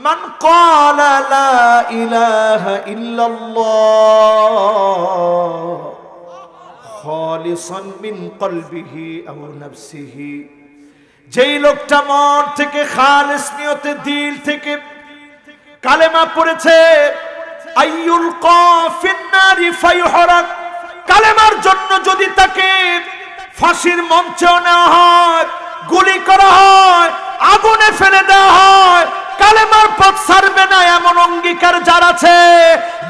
Speaker 1: মান ক্বালা লা ইলাহা ইল্লাল্লাহ খালিসান মিন কলবিহি আও নাফসিহি, যেই লোকটা মন থেকে খালিস নিয়তে, দিল থেকে কালেমা পড়েছে, আইয়ুল কাফিন নারি ফায়ুহরাক, কালেমার জন্য যদি তাকে ফাঁসির মঞ্চে নেওয়া হয়, গুলি করা হয়, আগুনে ফেলে দেওয়া হয়, কালেমার পথ ছাড়বে না এমন অঙ্গীকার যার আছে,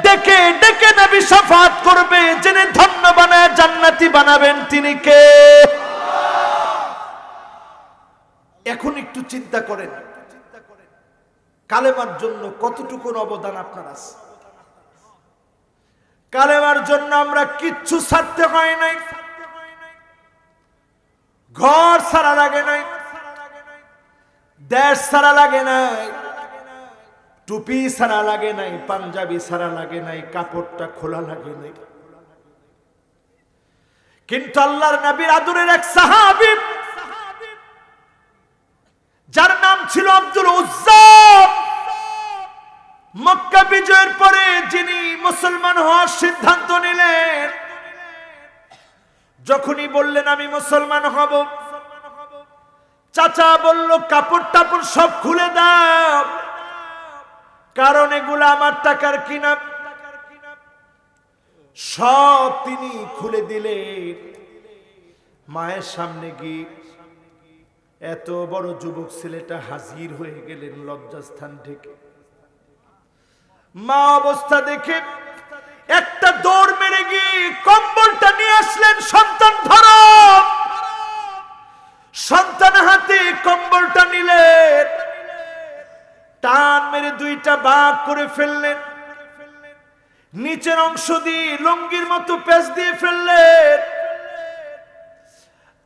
Speaker 1: ডেকে ডেকে নবী শাফাআত করবে, যিনি ধন্য বানায় জান্নাতি বানাবেন তিনি কে? এখন একটু চিন্তা করেন, কালেমার জন্য কতটুকু অবদান আপনার আছে? কালেমার জন্য আমরা কিচ্ছু ছাড়তে হয় নাই, ঘর ছাড়া লাগে নাই, দেশ ছাড়া লাগে নাই, টুপি ছাড়া লাগে নাই, পাঞ্জাবি ছাড়া লাগে নাই, কাপড়টা খোলা লাগে নাই। কিন্তু আল্লাহর নবীর আদরের এক সাহাবী, যার নাম ছিল আব্দুল উজ্জা, মক্কা বিজয়ের পরে যিনি মুসলমান হওয়ার সিদ্ধান্ত নিলেন, যখনই বললেন আমি মুসলমান হব, চাচা বলল কাপড় টাপড় সব খুলে দাও, কারণ এগুলো আমার টাকার কিনা। সব তিনি খুলে দিলেন। মায়ের সামনে গিয়ে এত বড় যুবক ছেলেটা হাজির হয়ে গেলেন লজ্জাস্থান থেকে। মা অবস্থা দেখে একটা দৌড় মেরে গিয়ে কম্বলটা নিয়ে আসলেন, সন্তান ধরো। সন্তান হাতে কম্বলটা নিলেন, টান মেরে 2টা ভাগ করে ফেললেন, নিচের অংশ দিয়ে লুঙ্গির মতো পেঁচ দিয়ে ফেললেন,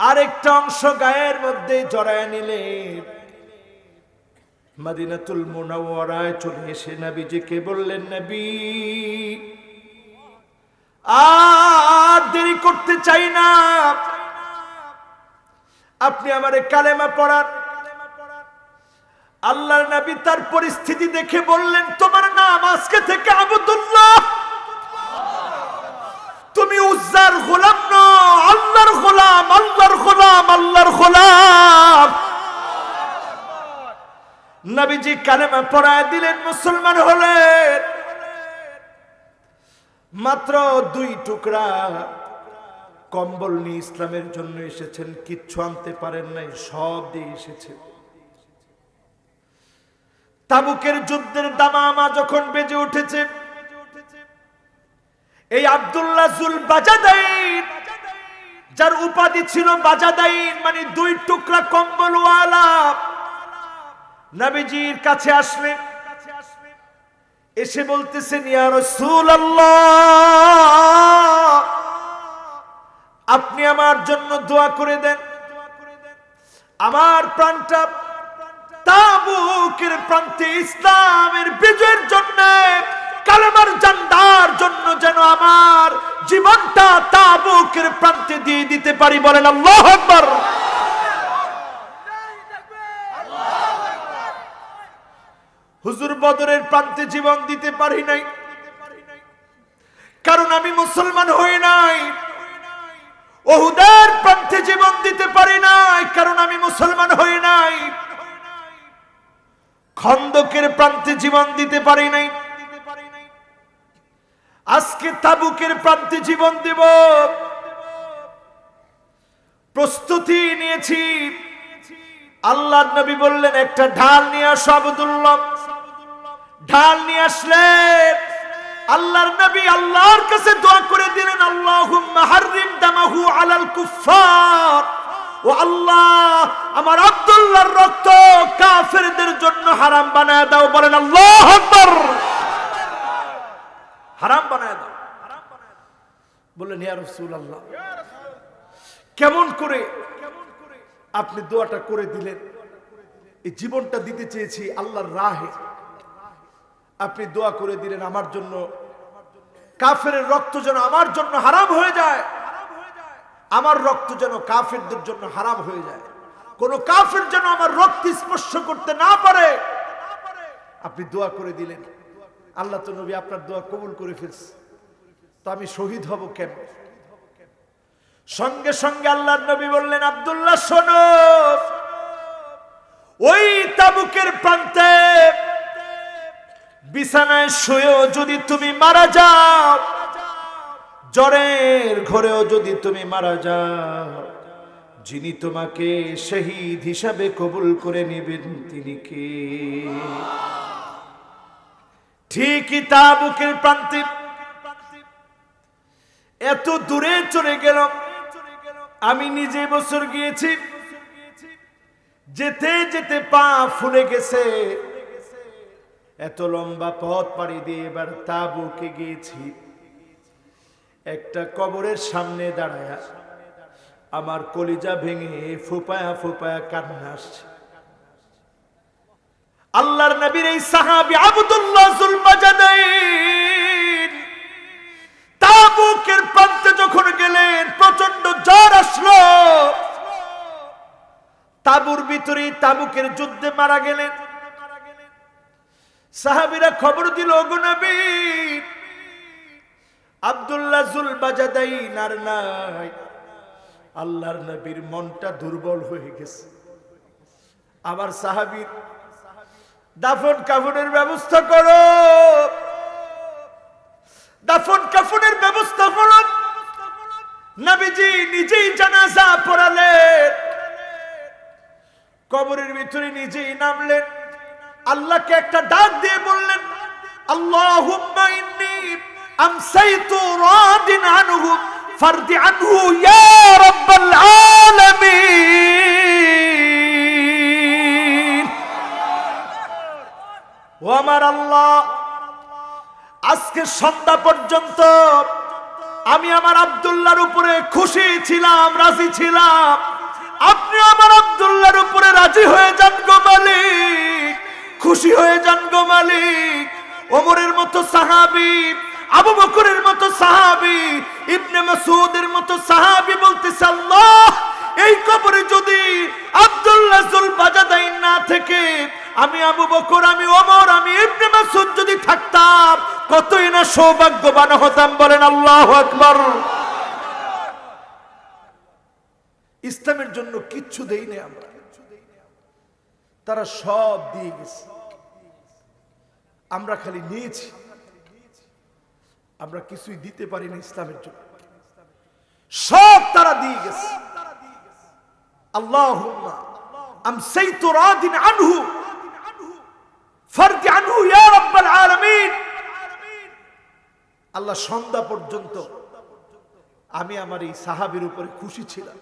Speaker 1: আরেকটা অংশ গায়ের মধ্যে জড়ায় নিলেন। মদিনাতুল মুনাওয়ারায় চলে এসে নবীজিকে বললেন, নবী আর দেরি করতে চাই না, আপনি আমারে কালেমা পড়ান। আল্লাহর নবী তার পরিস্থিতি দেখে বললেন, তোমার নাম আজকে থেকে আবদুল্লাহ, তুমি উজ্জার গোলাম নও, আল্লাহর গোলাম, আল্লাহর গোলাম, আল্লাহর গোলাম। নবীজি কালেমা পড়ায় দিলেন, মুসলমান হলেন। মাত্র 2 টুকরা কম্বল নিয়ে ইসলামের জন্য এসেছেন, কিচ্ছু আনতে পারেন নাই, সব দিয়ে এসেছেন। তাবুকের যুদ্ধের দামামা যখন বেজে উঠেছে, এই আব্দুল্লাহ জুল বাজাদাইন, যার উপাধি ছিল বাজাদাইন, মানে 2 টুকরা কম্বলওয়ালা, নবীজির কাছে আসলেন। এসে বলতেছেন, ইয়া রাসূলুল্লাহ, আপনি আমার জন্য দোয়া করে দেন। আমার প্রাণটা তাবুকের প্রান্তে ইসলামের বিজয়ের জন্য, কালেমার জান্ডার জন্য যেন আমার জীবনটা তাবুকের প্রান্তে দিয়ে দিতে পারি। বলেন আল্লাহু আকবার। হুজুর, বদরের প্রান্তে জীবন দিতে পারি নাই, কারণ আমি মুসলমান হই নাই। উহুদের প্রান্তে জীবন দিতে পারি নাই, কারণ আমি মুসলমান হই নাই। খন্দকের প্রান্তে জীবন দিতে পারি নাই, আজকে তাবুকের প্রান্তে জীবন দেব। প্রস্তুতি নিয়েছি। আল্লাহর নবী বললেন, একটা ঢাল নিয়ে আসো আব্দুল্লাহ। ঢাল নিয়ে আসলেন। আল্লাহর নবী আল্লাহর কাছে দোয়া করে দিলেন, আল্লাহুম্মা হাররিম দামাহু আলাল কুফফার। ও আল্লাহ, আমার আব্দুল্লাহর রক্ত কাফেরদের জন্য হারাম বানায় দাও। বলেন আল্লাহু আকবার। হারাম বানায় দাও। বললেন, ইয়া রাসূলুল্লাহ, কেমন করে আপনি দোয়াটা করে দিলেন? এই জীবনটা দিতে চেয়েছি আল্লাহর রাহে, আপনি দোয়া করে দিলেন আমার জন্য কাফেরের রক্ত যেন আমার জন্য হারাম হয়ে যায়, আমার রক্ত যেন কাফেরদের জন্য হারাম হয়ে যায়, কোন কাফের যেন আমার রক্ত স্পর্শ করতে না পারে। আপনি দোয়া করে দিলেন। আল্লাহ তো নবী আপনার দোয়া কবুল করে ফেলছে, তো আমি শহীদ হব কেন? সঙ্গে সঙ্গে আল্লাহর নবী বললেন, আব্দুল্লাহ শোনো, ওই তাবুকের প্রান্তে বিছানায় শুয়েও যদি তুমি মারা যাও, জ্বরের ঘরেও যদি তুমি মারা যাও, যিনি তোমাকে শহীদ হিসাবে কবুল করে নেবেন তিনি কে? ঠিকই তাবুকের প্রান্তে এত দূরে চলে গেল। আমি নিজে বছর গিয়েছি, যেতে যেতে পা ফুলে গেছে। এত লম্বা পথ পাড়ি দিয়ে এবার তাবুকে গিয়েছি। একটা কবরের সামনে দাঁড়ায়া আমার কলিজা ভেঙে ফোপায়া ফোপায়া কান্না আসছে। আল্লাহর নবীর এই সাহাবী আব্দুল্লাহ যুল বাজাদাইন তাবুকের প্রান্তে যখন গেলেন, প্রচন্ড জ্বর আসলো। তাবুর ভিতরে তাবুকের যুদ্ধে মারা গেলেন। সাহাবীরা খবর দিল, ওগো নবী, আব্দুল্লাহ যুল বাজাদাইন আর নাই। আল্লাহর নবীর মনটা দুর্বল হয়ে গেছে। আবার সাহাবীর দাফন কাফনের ব্যবস্থা করো, দাফন কাফনের ব্যবস্থা করো। নবীজি নিজেই জানাজা পড়ালেন, কবরের ভিতরে নিজেই নামলেন। আল্লাহকে একটা ডাক দিয়ে বললেন, আল্লাহুম্মা ইন্নী আমসাইতু রাদিন আনহু ফারদি আনহু ইয়া রাব্বাল আলামিন। ও আমার আল্লাহ, আজকে সন্ধ্যা পর্যন্ত আমি আমার আব্দুল্লাহর উপরে খুশি ছিলাম, রাজি ছিলাম। আপনি আমার আব্দুল্লাহর উপরে রাজি হয়ে যান গো মালিক, খুশি হয়ে যান গো মালিক। ওমরের মতো সাহাবী, আবু বকরের মতো সাহাবী, ইবনে মাসউদের মতো সাহাবী বলতেছে, আল্লাহ, এই কবরে যদি আব্দুল্লাহ যুল বাজাদাইন না থেকে আমি আবু বকর, আমি ওমর, আমি ইবনে মাসউদ যদি থাকতাম, কতই না সৌভাগ্যবান হতাম। বলেন আল্লাহু আকবার। ইসলামের জন্য কিচ্ছু দেই না আমরা, তারা সব দিয়ে গেছে, আমরা খালি নিয়েছি। আমরা কিছুই দিতে পারি না ইসলামের জন্য, সব তারা দিয়ে গেছে। আল্লাহুম্মা আমসাইতু রাদিন আনহু ফারদি আনহু ইয়া রাব্বাল আলামিন। আল্লাহ, সন্ধ্যা পর্যন্ত আমি আমার এই সাহাবীর উপরে খুশি ছিলাম,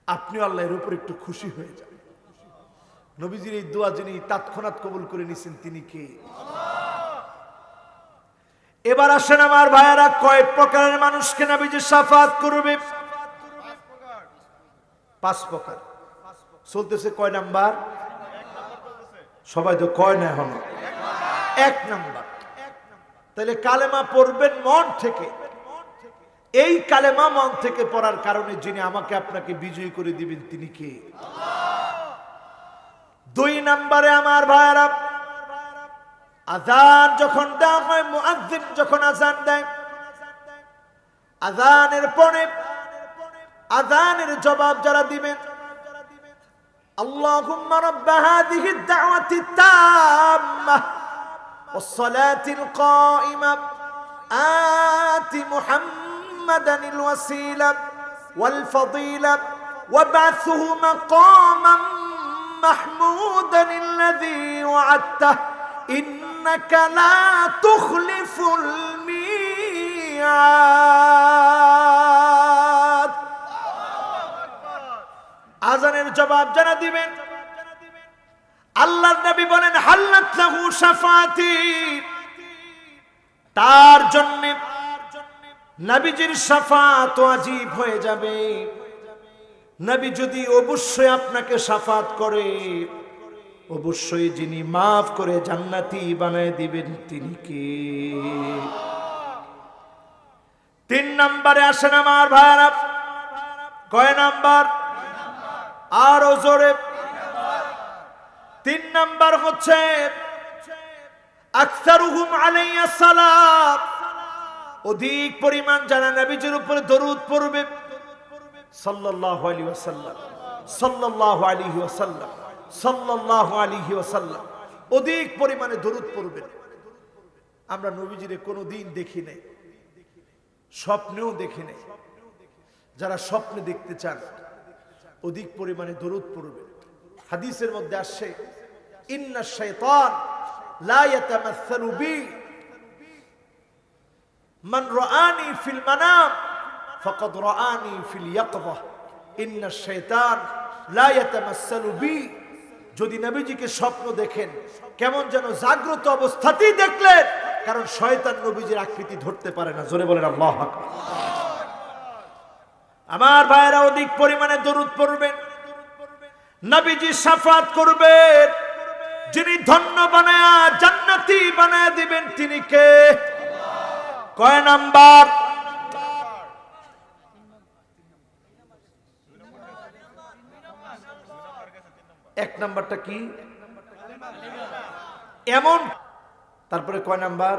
Speaker 1: আপনিও আল্লাহর উপর একটু খুশি হয়ে যান। নবীজির এই দোয়া যিনি তৎক্ষণাৎ কবুল করে নিছেন তিনি কে? এবার আসেন আমার ভাইয়েরা, কয় প্রকারের মানুষকে নবীজি শাফাত করবে? 5 প্রকার। চলতেছে কয় নাম্বার? সবাই তো কয় না এখন। 1 নাম্বার। তাহলে কালেমা পড়বেন মন থেকে। এই কালেমা মন থেকে পড়ার কারণে যিনি আমাকে আপনাকে বিজয়ী করে দিবেন তিনি কে? 2 নাম্বারে আমার ভাইয়েরা, আযান যখন দেওয়া হয়, মুয়াজ্জিন যখন আযান দেয়, আযানের পরে আযানের জবাব যারা দিবেন, আল্লাহুম্মা রাব্ব হাযিহি দাওয়াতি তাম্মাহ ওয়াস সালাতিল কাইমা আতি মুহাম্মাদানিল ওয়াসিলা ওয়াল ফাদিলা ওয়াবআথহু মাকামান মাহমুদানিল্লাযী ওয়া'আদতাহ ইন্নাকা লা তুখলিফুল মিয়াদ। আযানের জবাব যারা দিবেন, আল্লাহর নবী বলেন হাল্লাত লাহু শাফাতি, তার জন্য নবীজির শাফাত ওয়াজিব হয়ে যাবে। নবী যদি অবশ্যই আপনাকে শাফাত করে, অবশ্যই যিনি মাফ করে জান্নাতি বানায় দিবেন তিনি কে? 3 নম্বরে আসেন আমার ভাইরা, কয় নাম্বার? আরো জোরে। 3 নাম্বার হচ্ছে আকসারুহুম আলাইয়া সালাত, অধিক পরিমাণ যারা নবীজির উপরে দরুদ পড়বে সাল্লাল্লাহু আলাইহি ওয়াসাল্লাম, সাল্লাল্লাহু আলাইহি ওয়াসাল্লাম, সাল্লাল্লাহু আলাইহি ওয়াসাল্লাম, অধিক পরিমাণে দরুদ পড়বেন। আমরা নবীজিরে কোনোদিন দেখি নাই, স্বপ্নেও দেখি নাই। যারা স্বপ্নে দেখতে চান অধিক পরিমাণে দরুদ পড়বেন। হাদিসের মধ্যে আসছে ইন্নাশ শাইতান লা ইয়াতামাসসালু বি মান রাআনি ফিল মানাম ফাকাদ রাআনি ফিল ইয়াকযা ইন্নাশ শাইতান লা ইয়াতামাসসালু বি। যদি নবীজিকে স্বপ্ন দেখেন কেমন যেন জাগ্রত অবস্থাতেই দেখলেন, কারণ শয়তান নবীজির আকৃতি ধরতে পারে না। জোরে বলেন আল্লাহু আকবার। আমার ভাইরা অধিক পরিমাণে দরুদ পড়বেন, নবীজি শাফাত করবেন। যিনি ধন্য বানায়া জান্নাতি বানায়া দিবেন তিনি কে? কয় নাম্বার? 1 নাম্বারটা কি? এমন। তারপরে কয় নাম্বার?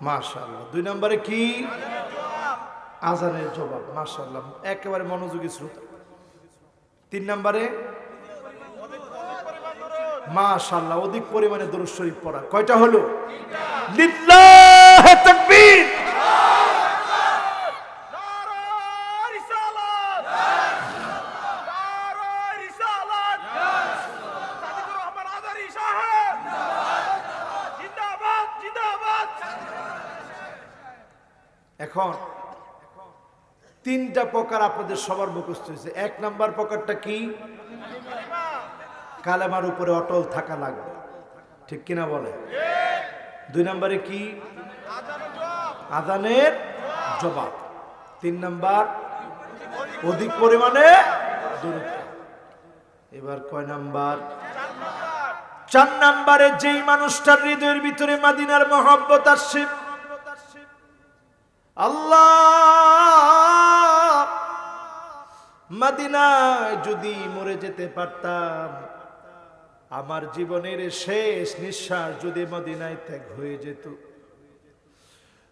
Speaker 1: মাশাআল্লাহ। 2 নম্বরে কি? আযানের জবাব। মাশাআল্লাহ, একেবারে মনোযোগী শ্রোতা। 3 নম্বরে মাশাআল্লাহ অধিক পরিমাণে দরুদ শরীফ পড়া। কয়টা হলো? লিল্লাহি তাকবীর। এখন 3টা প্রকার আপনাদের সবার মুখস্থ হয়েছে। 1 নাম্বার প্রকারটা কি? কালেমার উপরে অটল থাকা লাগবে, ঠিক কিনা বলে? 2 নম্বরে কি? আযানের জবাব। 3 নাম্বার অধিক পরিমাণে দরুদ। এবার কয় নাম্বার? 4 নাম্বারে যেই মানুষটার হৃদয়ের ভিতরে মদিনার মহব্বত আসছে, আল্লাহ মদিনায় যদি মরে যেতে পারতাম, আমার জীবনের শেষ নিঃশ্বাস যদি মদিনায় ত্যাগ হয়ে যেত।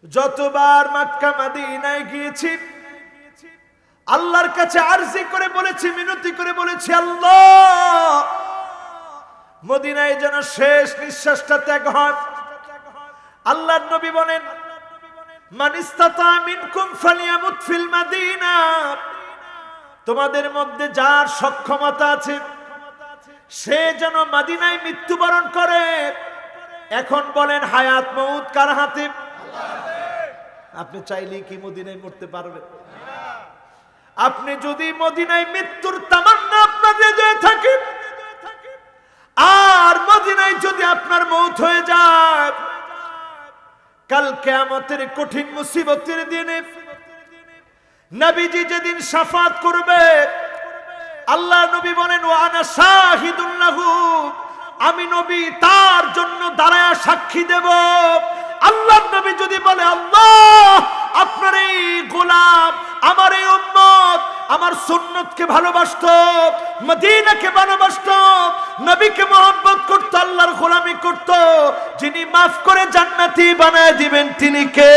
Speaker 1: যতবার মক্কা মদিনায় গিয়েছি আল্লাহর কাছে আরজি করে বলেছি, মিনতি করে বলেছি, আল্লাহ মদিনায় যেন শেষ নিঃশ্বাসটা ত্যাগ হয়। আল্লাহর নবী বলেন মান ইসতাতা মিনকুম ফালিয়ামুত ফিল মাদিনা, তোমাদের মধ্যে যার সক্ষমতা আছে সে যেন মদিনায় মৃত্যুবরণ করে। এখন বলেন হায়াত মউত কার হাতে? আপনি চাইলেই কি মদিনায় মরতে পারবেন? আপনি যদি মদিনায় মৃত্যুর তামান্না আপনার হৃদয়ে থাকে, আর মদিনায় যদি আপনার মউত হয়ে যায়, কাল কিয়ামতের কঠিন মুসিবতের দিনে নবীজি যেদিন শাফাত করবে, আল্লাহ নবী বলেন ওয়া আনা শাহিদুন লাহু, আমি নবী তার জন্য দাঁড়ায়া সাক্ষী দেব। আল্লাহ নবী যদি বলে আল্লাহ আপনার এই গোলাম, আমার এই উম্মত আমার সুন্নতকে ভালোবাসতো, মদিনাকে ভালোবাসতো, নবীকে মহব্বত করতো, আল্লাহর গোলামি করতো, যিনি মাফ করে জান্নাতি বানায় দিবেন তিনি কে?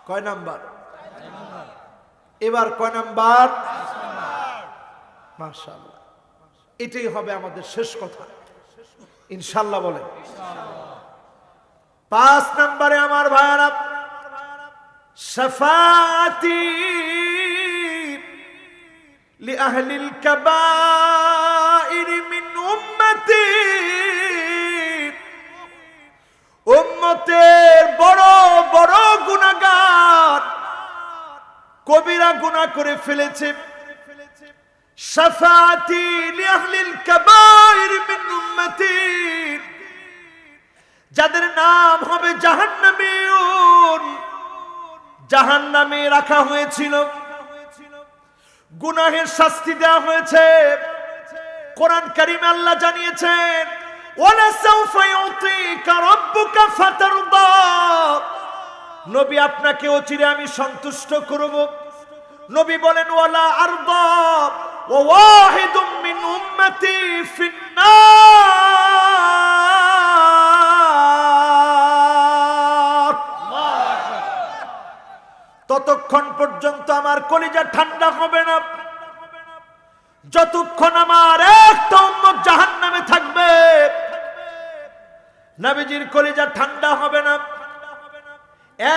Speaker 1: কয় নাম্বার? এবার কয় নাম্বার? মাশাআল্লাহ, এটাই হবে আমাদের শেষ কথা ইনশাআল্লাহ। বলেন 5 নম্বরে আমার ভাইরা, শাফাআতি লিআহলিল কাবাইর মিন উম্মতি, উম্মতের বড় বড় গুনাহগার কবিরা গুনাহ করে ফেলেছে, শাফাআতি লিআহলিল কাবাইর মিন উম্মতি, যাদের নাম হবে জাহান্নামীয়ুন, জাহান্নামে রাখা হয়েছিল, গুনাহের শাস্তি দেওয়া হয়েছে। কোরআন কারীমে আল্লাহ জানিয়েছেন ওয়ালা সাউফা ইউতিকা রাব্বুকা ফাতারদা, নবী আপনাকে অচিরে আমি সন্তুষ্ট করব। নবী বলেন ওয়ালা আরদা ওয়া ওয়াহিদুম মিন উম্মতি ফিন্নার, ততক্ষণ পর্যন্ত আমার কলিজা ঠান্ডা হবে না যতক্ষণ আমার একটা উম্মত জাহান্নামে থাকবে। নবীজির কলিজা ঠান্ডা হবে না,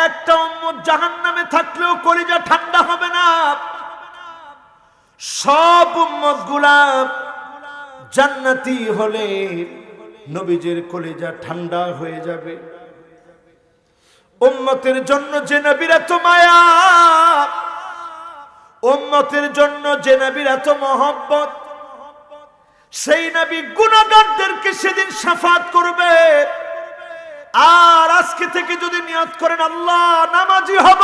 Speaker 1: একটা উম্মত জাহান্নামে থাকলেও কলিজা ঠান্ডা হবে না, সব উম্মত গুলা জান্নাতি হলে নবীজির কলিজা ঠান্ডা হয়ে যাবে। উম্মতের জন্য যে নবীর এত মায়া, উম্মতের জন্য যে নবীর এত মহব্বত, সেই নবী গুনাহগারদেরকে সেদিন শাফাত করবে। আর আজকে থেকে যদি নিয়ত করেন আল্লাহ নামাজি হব,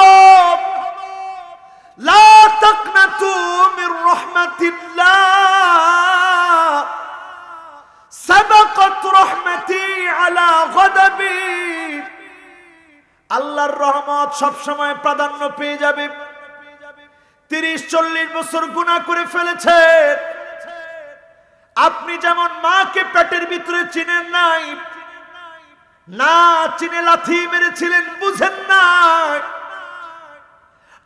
Speaker 1: লা তাকনাতু মির রাহমাতিল্লাহ, সাবাকাত রাহমাতি আলা গাদাবি, আল্লাহর রহমত সব সময় প্রাধান্য পেয়ে যাবে। 30-40 বছর গুনাহ করে ফেলেছে, আপনি যেমন মাকে পেটের ভিতরে চিনেন নাই, না চিনে লাথি মেরেছিলেন, বুঝেন না,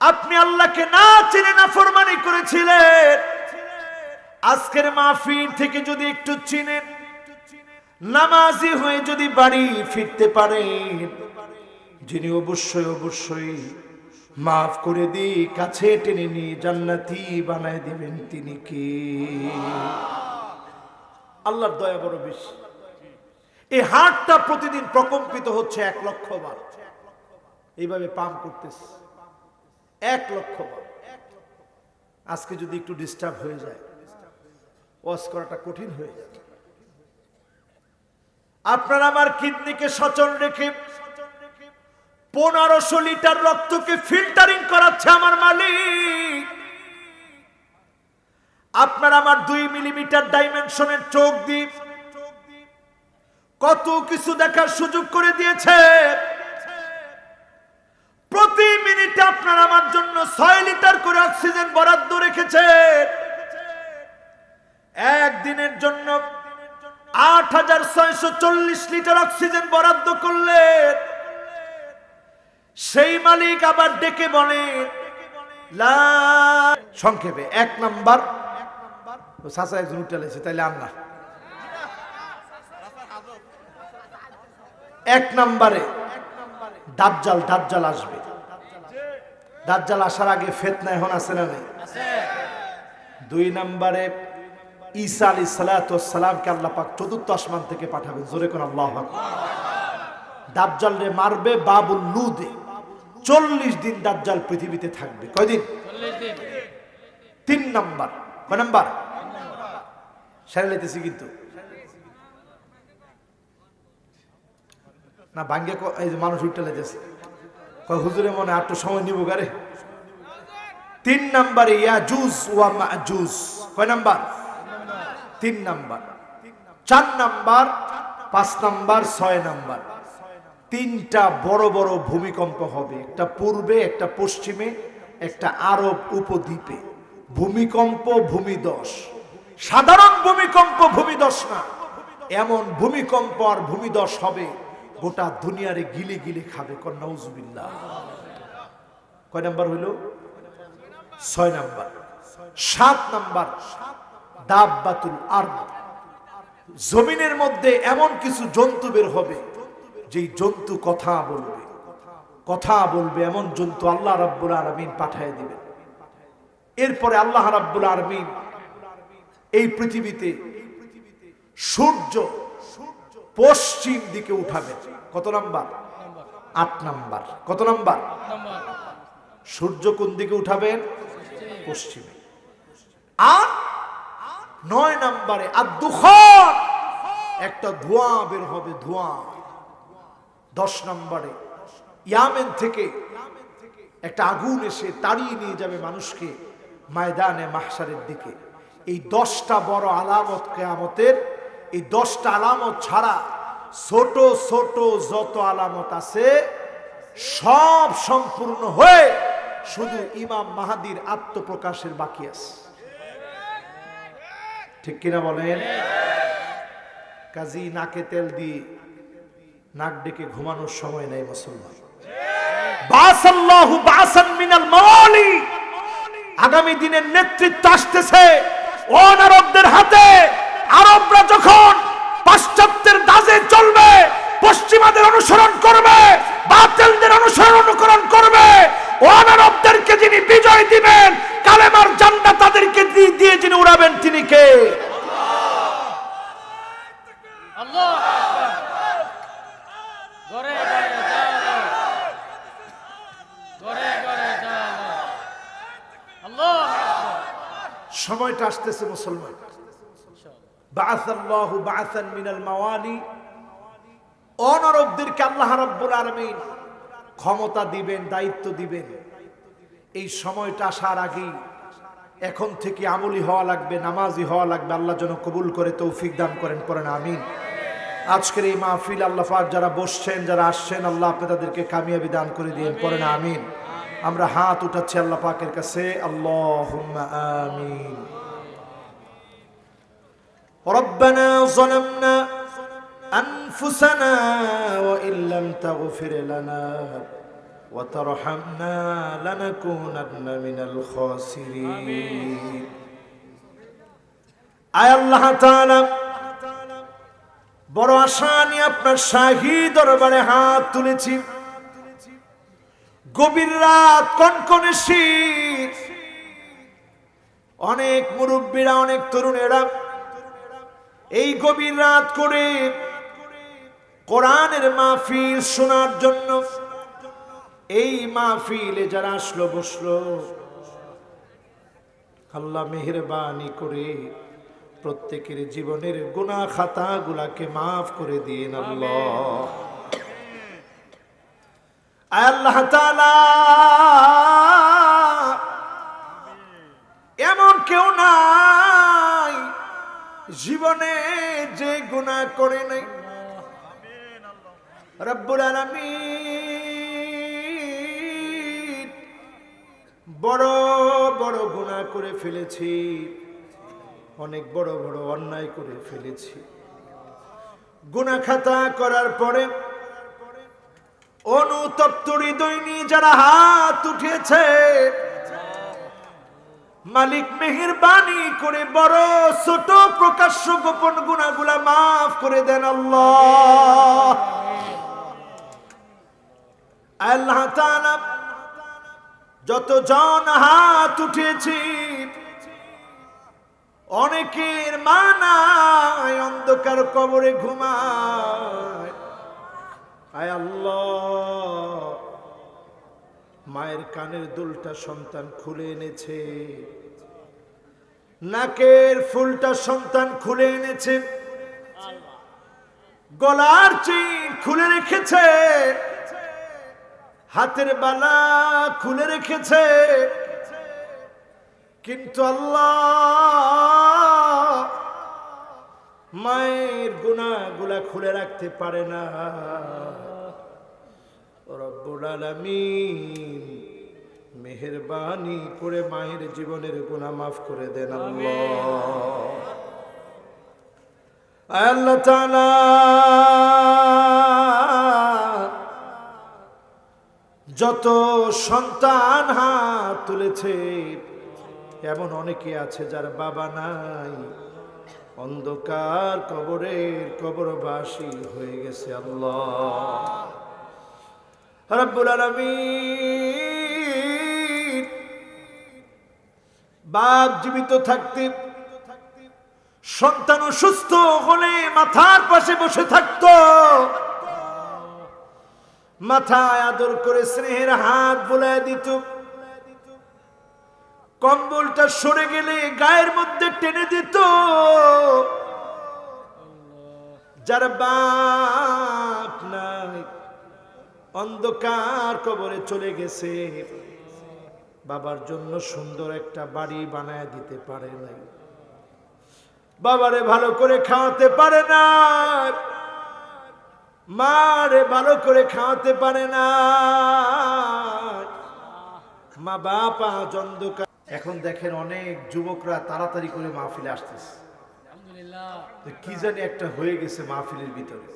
Speaker 1: আপনি আল্লাহকে না চিনে নাফরমানি করেছিলেন। আজকের মাহফিল থেকে যদি একটু চিনেন, নামাজি হয়ে যদি বাড়ি ফিরতে পারেন, যিনি অবশ্যই অবশ্যই মাফ করে দিয়ে কাছে টেনে নিয়ে জান্নাতি বানায় দিবেন তিনি কি? আল্লাহর দয়া বড় বেশি। এই হার্টটা প্রতিদিন প্রকম্পিত হচ্ছে 1 লক্ষ বার, এইভাবে পাম্প করতেছে 1 লক্ষ বার। আজকে যদি একটু ডিস্টার্ব হয়ে যায়, ওয়াজ করাটা কঠিন হয়ে যায়। আপনার আমার কিডনিকে সচল রেখে 1500 লিটার রক্তকে ফিল্টারিং করাচ্ছে আমার মালিক। আপনার আমার 2 মিলিমিটার ডাইমেনশনের চোখ দিয়ে কত কিছু দেখার সুযোগ করে দিয়েছে। প্রতি মিনিটে আপনার আমার জন্য 6 লিটার করে অক্সিজেন বরাদ্দ রেখেছে। একদিনের জন্য 8640 লিটার অক্সিজেন বরাদ্দ করলেন। সেই মালিক আবার ডেকে বলে সংক্ষেপে 1 নাম্বার, চাচা একজন উঠে তাইলে আন্না 1 নাম্বারে দাজ্জাল আসবে। দাজ্জাল আসার আগে ফিতনা এখন আছে না নাই? 2 নাম্বারে ঈসা আলাইহিস সালাতু ওয়াস সালামকে আল্লাহ পাক 4th আসমান থেকে পাঠাবেন। জোরে কোন আল্লাহু আকবার। দাজ্জাল রে মারবে বাবুল লুদে। 40 দিন দাজ্জাল পৃথিবীতে থাকবে। কয়দিন? 40 দিন। 3 নাম্বার, কয় নাম্বার? সারা লাইতেছি কিন্তু না ভাঙ্গে এই যে মানুষ উঠতে লেগেছে কয় হুজুরে মনে আর একটু সময় নিব গারে 3 নম্বরে ইয়াজুজ ওয়া মাজুজ কয় number 3 number 4 number 5 number 6 number তিনটা বড় বড় ভূমিকম্প হবে একটা পূর্বে একটা পশ্চিমে একটা আরব উপদ্বীপে ভূমিকম্প ভূমিধস সাধারণ ভূমিকম্প ভূমিধস না এমন ভূমিকম্প আর ভূমিধস হবে গোটা দুনিয়ারে গিলে গিলে খাবে কোন নাউজুবিল্লাহ কয় নাম্বার হইল 6 নাম্বার 7 নাম্বার দাব্বাতুল আরদ জমিনের মধ্যে এমন কিছু জন্তু বের হবে যেই জন্তু কথা বলবে এমন জন্তু আল্লাহ রাব্বুল আলামিন পাঠিয়ে দিবেন এরপরে আল্লাহ রাব্বুল আলামিন এই পৃথিবীতে সূর্য পশ্চিম দিকে উঠাবেন কত নাম্বার 8 নাম্বার কত নাম্বার সূর্য কোন দিকে উঠাবেন পশ্চিমে আর 9 নম্বরে আদ-দুখান একটা ধোঁয়া বের হবে ধোঁয়া 10 নম্বরে ইয়ামেন থেকে একটা আগুন এসে তাড়িয়ে নিয়ে যাবে মানুষকে ময়দানে মাহশারের দিকে এই 10টা বড় আলামত কিয়ামতের এই 10টা আলামত ছাড়া ছোট ছোট যত আলামত আছে সব সম্পূর্ণ হয়ে শুধু ইমাম মাহাদির আত্মপ্রকাশের বাকি আছে ঠিক কিনা বলেন কাজী নাকে তেল দিয়ে নাক ডেকে ঘুমানোর সময় নেই মুসলমান বাসাল্লাহু বাসান মিনাল মাওয়ালি আগামী দিনের নেতৃত্ব আসতেছে অনারবদের হাতে আরবরা যখন পাশ্চাত্যের দাজে চলবে পশ্চিমাদের অনুসরণ করবে বাতিলদের অনুকরণ করবে অনারবদেরকে যিনি বিজয় দিবেন কালেমার ঝান্ডা তাদেরকে দিয়ে যিনি উড়াবেন তিনি কে
Speaker 2: আল্লাহু আকবার গরে গরে জালো গরে গরে জালো আল্লাহু আকবার
Speaker 1: সময়টা আসতেছে মুসলমান বাআসাল্লাহু বাআসান মিনাল মাওয়ালি অনারবদেরকে আল্লাহ রাব্বুল আলামিন ক্ষমতা দিবেন দায়িত্ব দিবেন এই সময়টা আসার আগেই এখন থেকে আমলি হওয়া লাগবে নামাজি হওয়া লাগবে আল্লাহ যেন কবুল করে তৌফিক দান করেন পড়েন আমিন আজকের এই মাহফিল আল্লাহ পাক যারা বসছেন যারা আসছেন আল্লাহ আপনি তাদেরকে কামিয়াবি দান করে দিন পড়েন আমিন আমরা হাত উঠাচ্ছি আল্লাহ পাকের কাছে আল্লাহুম্মা আমিন রব্বানা যালামনা আনফুসানা ওয়া ইল্লাম তাগফির লানা وترحمنا لنكونن من الخاسرين আয় আল্লাহ তাআলা বড় আশা নিয়ে আপনার শাহী দরবারে হাত তুলেছি গভীর রাত কনকনে শীত অনেক মুরব্বীরা অনেক তরুণেরা এই গভীর রাত করে কোরআনের মাহফিল শোনার জন্য এই মাহফিলে যারা আসলো বসলো আল্লাহ মেহেরবানি করে প্রত্যেকের জীবনের গুনাহ খাতাগুলোকে মাফ করে দিন আল্লাহ আল্লাহ তাআলা এমন কেউ নাই জীবনে যে গুনাহ করে নাই রব্বুল আলামিন বড় বড় গুনাহ করে ফেলেছি অনেক বড় বড় অন্যায় করে ফেলেছি গুনাহ খাতা করার পরে অনুতপ্ত হৃদয় নিয়ে যারা হাত উঠিয়েছে মালিক মেহেরবানি করে বড় ছোট প্রকাশ্য গোপন গুনাহগুলা মাফ করে দেন আল্লাহ আল্লাহ তাআলা যতজন হাত উঠিয়েছি অনেকের মা নাই অন্ধকার কবরে ঘুমায় আয় আল্লাহ মায়ের কানের দুলটা সন্তান খুলে এনেছে নাকের ফুলটা সন্তান খুলে এনেছে গলার চেইন খুলে রেখেছে, হাতের বালা খুলে রেখেছে, কিন্তু আল্লাহ মায়ের গুনাহগুলা খুলে রাখতে পারে না। রব্বুল আলামিন মেহেরবানি করে মায়ের জীবনের গুনাহ মাফ করে দেন আল্লাহ। আল্লাহ তাআলা যত সন্তান হাত তুলেছে, এমন অনেকে আছে যার বাবা নাই, অন্ধকার কবরের কবরবাসী হয়ে গেছে। আল্লাহ রাব্বুল আলামিন বাপ জীবিত থাকতে সন্তান অসুস্থ হলে মাথার পাশে বসে থাকতো, মাথায় আদর করে স্নেহের হাত বুলায় দিত, কম্বলটা সরে গেলে গায়ের মধ্যে টেনে দিত। যার বাপ নাই, অন্ধকার কবরে চলে গেছে, বাবার জন্য সুন্দর একটা বাড়ি বানায় দিতে পারে নাই, বাবারে ভালো করে খাওয়াতে পারে না, মারে ভালো করে খাওয়াতে পারে না, মা বাবা অন্ধকার। এখন দেখেন অনেক যুবকরা তাড়াতাড়ি করে মাহফিলে আসতেছে,
Speaker 2: আলহামদুলিল্লাহ।
Speaker 1: তো কি জানি একটা হয়ে গেছে মাহফিলের ভিতরে।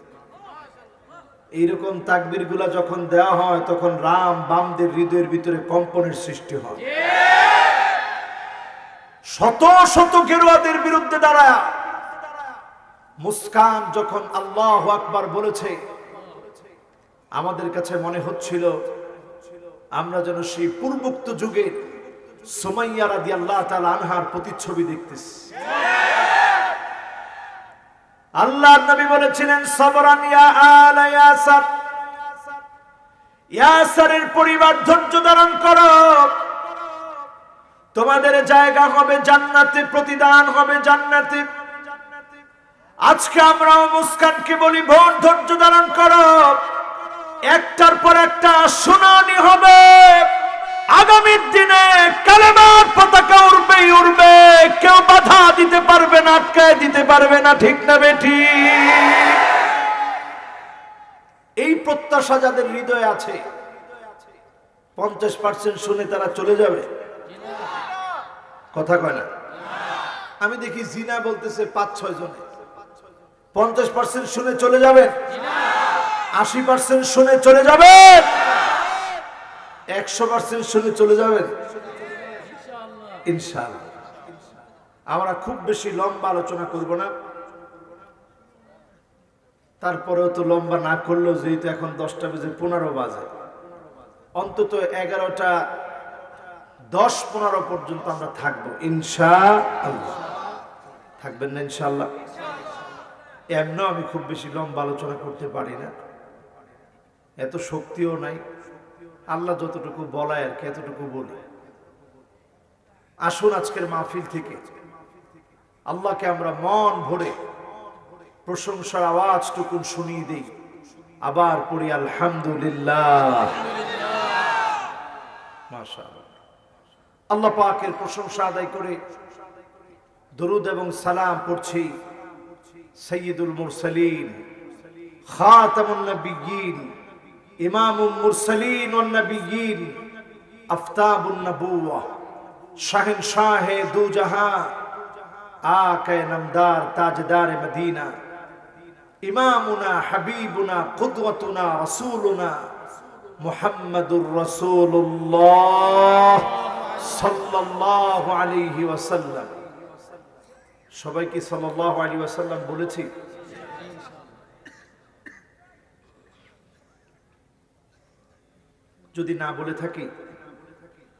Speaker 1: এইরকম তাকবীর গুলা যখন দেওয়া হয় তখন রাম বামদের হৃদয়ের ভিতরে কম্পনের সৃষ্টি হয়। শত শত গেরুয়াদের বিরুদ্ধে দাঁড়ায় মুস্কান যখন আল্লাহু আকবার বলেছে, আমাদের কাছে মনে হচ্ছিল আমরা যেন সেই পূর্বোক্ত যুগের সুমাইয়া রাদিয়াল্লাহু তাআলা আনহার প্রতিচ্ছবি দেখতেছি। আল্লাহর নবী বলেছিলেন, সাবরান ইয়া আলা ইয়াসার, ইয়াসারের পরিবার ধৈর্য ধারণ করো, তোমাদের জায়গা হবে জান্নাতে, প্রতিদান হবে জান্নাতে। আজকে আমরাও মুস্কানকে বলি, বোন ধৈর্য ধারণ করো, একটার পর একটা শুনানি হবে, আগামীর দিনে কালেমার পতাকা উড়বেই উড়বে, কেউ বাধা দিতে পারবে না, আটকায় দিতে পারবে না, ঠিক না বেঠিক? এই প্রত্যাশা যাদের হৃদয়ে আছে, 50% শুনে তারা চলে যাবে, কথা কয় না? আমি দেখি জিনা বলতেছে 5-6 জনে, 50% শুনে চলে যাবেন, 80% শুনে চলে যাবেন, 100% শুনে চলে যাবেন ইনশাআল্লাহ। আমরা খুব বেশি লম্বা আলোচনা করব না, তারপরেও তো লম্বা না করলেও যেহেতু এখন 10:15 বাজে, অন্তত 11টা 10-15 পর্যন্ত আমরা থাকবো ইনশাআল্লাহ। থাকবেন না ইনশাআল্লাহ? এমনও আমি খুব বেশি লম্বা আলোচনা করতে পারি না, এত শক্তিও নাই, আল্লাহ যতটুকু বলায় আর কি এতটুকু বলি। আসুন আজকের মাহফিল থেকে আল্লাহকে আমরা মন ভরে প্রশংসার আওয়াজটুকু শুনিয়ে দেই, আবার পড়ি আলহামদুলিল্লাহ। মাশাআল্লাহ। আল্লাহ পাকের প্রশংসা আদায় করে দরুদ এবং সালাম পড়ছি সাইয়্যিদুল মুরসালিন, খাতামুন নবিয়্যিন, ইমামুল মুরসালিন ওয়ান নবিয়্যিন, আফতাবুন নবুওয়াহ, শাহেনশাহে দু জাহান, আকায়ে নামদার, তাজদার মদিনা, ইমামুনা হাবিবুনা কুদওয়াতুনা রাসূলুনা মুহাম্মাদুর রাসূলুল্লাহ সাল্লাল্লাহু আলাইহি ওয়াসাল্লাম। সবাইকে সাল্লাল্লাহু আলাইহি ওয়াসাল্লাম বলেছি? যদি না বলে থাকি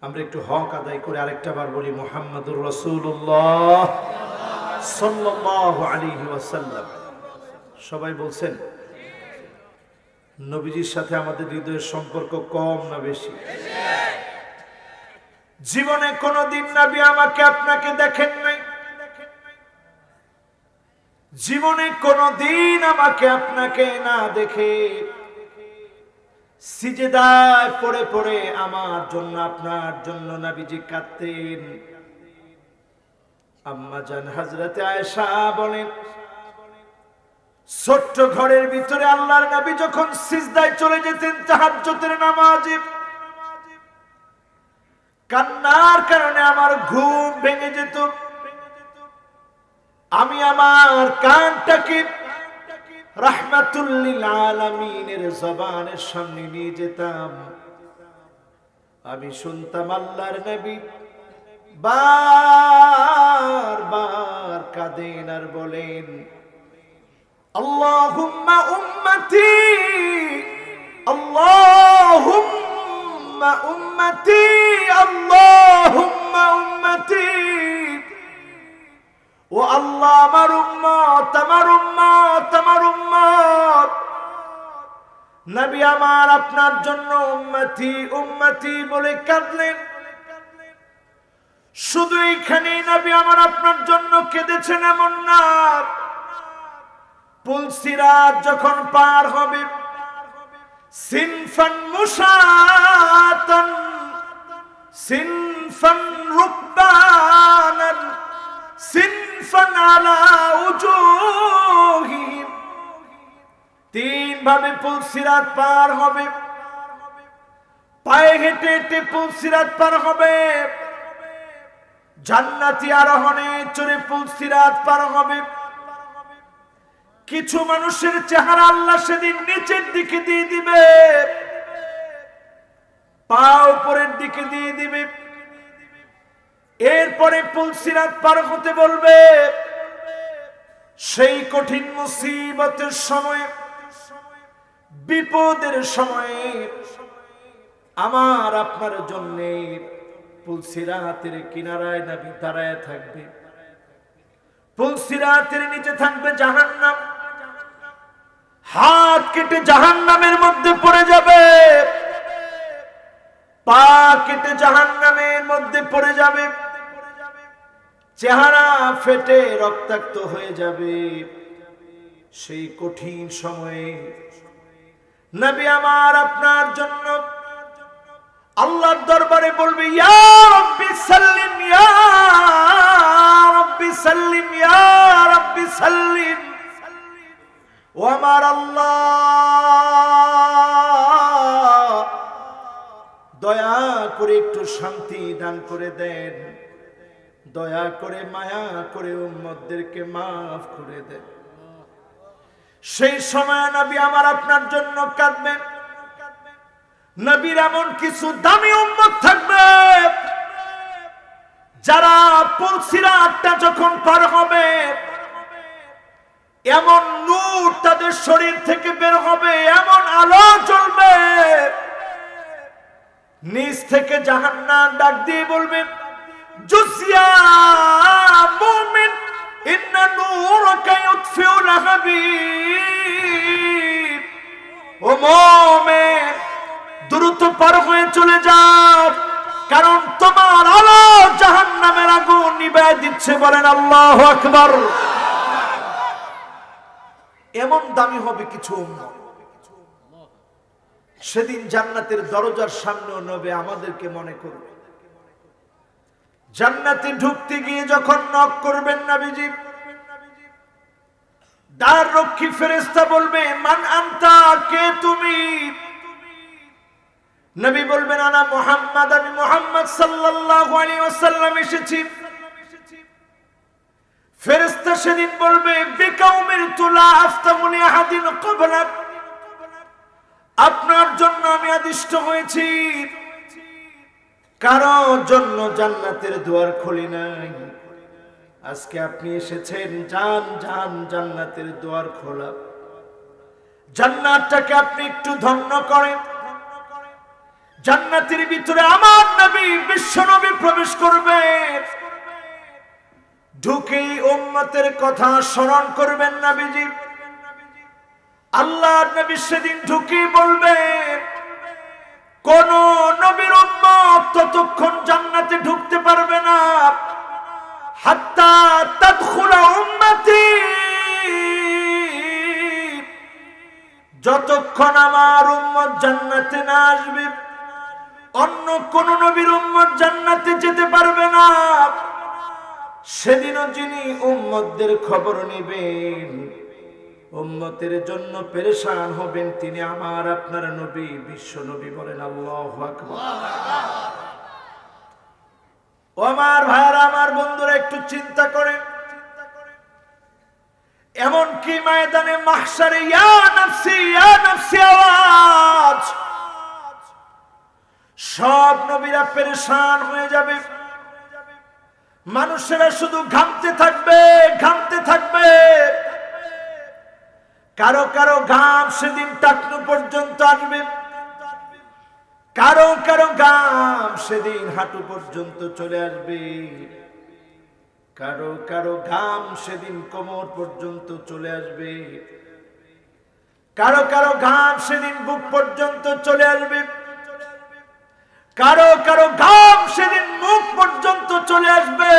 Speaker 1: আমরা একটু হক আদায় করে আরেকটা বার বলি, মুহাম্মাদুর রাসূলুল্লাহ সাল্লাল্লাহু আলাইহি ওয়াসাল্লাম। সবাই বলছেন? নবীজির সাথে আমাদের হৃদয়ের সম্পর্ক কম না বেশি? জীবনে কোনোদিন নবী আমাকে আপনাকে দেখেন নাই, জীবনে কোনদিন আমাকে আপনাকে না দেখে সিজদায় পড়ে পড়ে আমার জন্য আপনার জন্য নবীজি কাঁদতেন। আম্মা জান হযরতে আয়েশা বলেন, ছোট্ট ঘরের ভিতরে আল্লাহর নবী যখন সিজদায় চলে যেতেন তাহাজ্জুদের নামাজে, কান্নার কারণে আমার ঘুম ভেঙে যেত। আমি আমার কানটাকে রাহমাতুল লিল আলামিনের জবানের সামনে নিয়ে যেতাম। আমি শুনতাম আল্লাহর নবী বারবার কাঁদেন আর বলেন, আল্লাহুম্মা উম্মতি, আল্লাহুম্মা উম্মতি, আল্লাহুম্মা উম্মতি। ও আল্লাহ, আমার উম্মত, আমার উম্মত, আমার উম্মত। নবী আমার আপনার জন্য উম্মতি উম্মতি বলে কাঁদলেন। শুধু এইখানে নবী আমার আপনার জন্য কেঁদেছেন এমন না, পুলসিরাত যখন পার হবে, সিনফান মুশাতান সিনফান রুকবানান সিনফান আলা উজুহিহিম, তিন ভাবে পুলসিরাত পার হবে। পায়ে হেঁটে হেঁটে পুলসিরাত পার হবে, জান্নাতি আরোহণে চড়ে পুলসিরাত পার হবে। কিছু মানুষের চেহারা আল্লাহ সেদিন নিচের দিকে দিয়ে দিবে, পা উপরের দিকে দিয়ে দিবে। এরপরে পুলসিরাত পার হতে বলবে। সেই কঠিন মুসিবতের সময়, বিপদের সময়ে আমার আপনার জন্য পুলসিরাতের কিনারায় নবী দাঁড়ায় থাকবে। পুলসিরাতের নিচে থাকবে জাহান্নাম, হাত কেটে জাহান্নামের মধ্যে পড়ে যাবে, পা কেটে জাহান্নামের মধ্যে পড়ে যাবে, চেহারা ফেটে রক্তাক্ত হয়ে যাবে। সেই কঠিন সময়ে নবী আমার আপনার জন্য আল্লাহর দরবারে বলবে, ইয়া রাব্বি সাল্লিম, ইয়া রাব্বি সাল্লিম, ইয়া রাব্বি সাল্লিম। ও আমার আল্লাহ, দয়া করে একটু শান্তি দান করে দেন, দয়া করে মায়া করে উম্মতদেরকে মাফ করে দেন। সেই সময় নবী আমার আপনার জন্য কাঁদবেন। নবীর এমন কিছু দামি উম্মত থাকবে যারা পুলসিরাতটা যখন পার হবে, এমন নূর তাদের শরীর থেকে বের হবে, এমন আলো জ্বলবে, নিচ থেকে জাহান্নাম ডাক দিয়ে বলবে, জুসিয়া মুমিন ইন্না নূরাকা ইউতফিউ লাহাবিব। ও মুমিন, দ্রুত পার হয়ে চলে যাও, কারণ তোমার আলো জাহান্নামের আগুন নিভায় দিচ্ছে। বলেন আল্লাহু আকবার। এমন দামি হবে কিছু উম্মত, সেদিন জান্নাতের দরজার সামনে নবী আমাদেরকে মনে করবে। জান্নাতে ঢুকতে গিয়ে যখন নক করবেন নবীজি, দ্বার রক্ষী ফেরেশতা বলবে, মান আনতা, কে তুমি? নবী বলবেন, আনা মুহাম্মদ, আমি মুহাম্মদ সাল্লাল্লাহু আলাইহি ওয়াসাল্লাম এসেছি। ফেরেশতা সেদিন বলবে, বিকাউমির তুলা আফতাহুনি আহাদিন ক্বাবলাক, আপনার জন্য আমি আদিষ্ট হয়েছি, কারোর জন্য জান্নাতের দুয়ার খুলি নাই। আজকে আপনি এসেছেন, যান যান, জান্নাতের দুয়ার খোলা। জান্নাতটাকে আপনি একটু ধন্য করেন। জান্নাতের ভিতরে আমার নবী, বিশ্ব নবী প্রবেশ করবেন। ঢুকেই উম্মতের কথা স্মরণ করবেন নবীজি। আল্লাহর নবী সেদিন ঢুকেই বলবেন, কোন নবীর উম্মত ততক্ষণ জান্নাতে ঢুকতে পারবে না হাত্তা তাদখুলা উম্মতি যতক্ষণ আমার উম্মত জান্নাতে না আসবে, অন্য কোন নবীর উম্মত জান্নাতে যেতে পারবে না। সেদিনও যিনি উম্মতদের খবর নেবেন, উম্মতের জন্য পেরেশান হবেন, তিনি আমার আপনার নবী, বিশ্ব নবী। বলেন আল্লাহু আকবার। ও আমার ভাইরা, আমার বন্ধুরা, একটু চিন্তা করেন। এমন কি ময়দানে মাহশারে ইয়া নাফসি আওয়াজ, সব নবীরা পেরেশান হয়ে যাবে। মানুষেরা শুধু ঘামতে থাকবে, ঘামতে থাকবে। কারো কারো ঘাম সেদিন টাকনু পর্যন্ত আসবে, কারো কারো ঘাম সেদিন হাঁটু পর্যন্ত চলে আসবে, কারো কারো ঘাম সেদিন কোমর পর্যন্ত চলে আসবে, কারো কারো ঘাম সেদিন বুক পর্যন্ত চলে আসবে, কারো কারো ঘাম সেদিন মুখ পর্যন্ত চলে আসবে।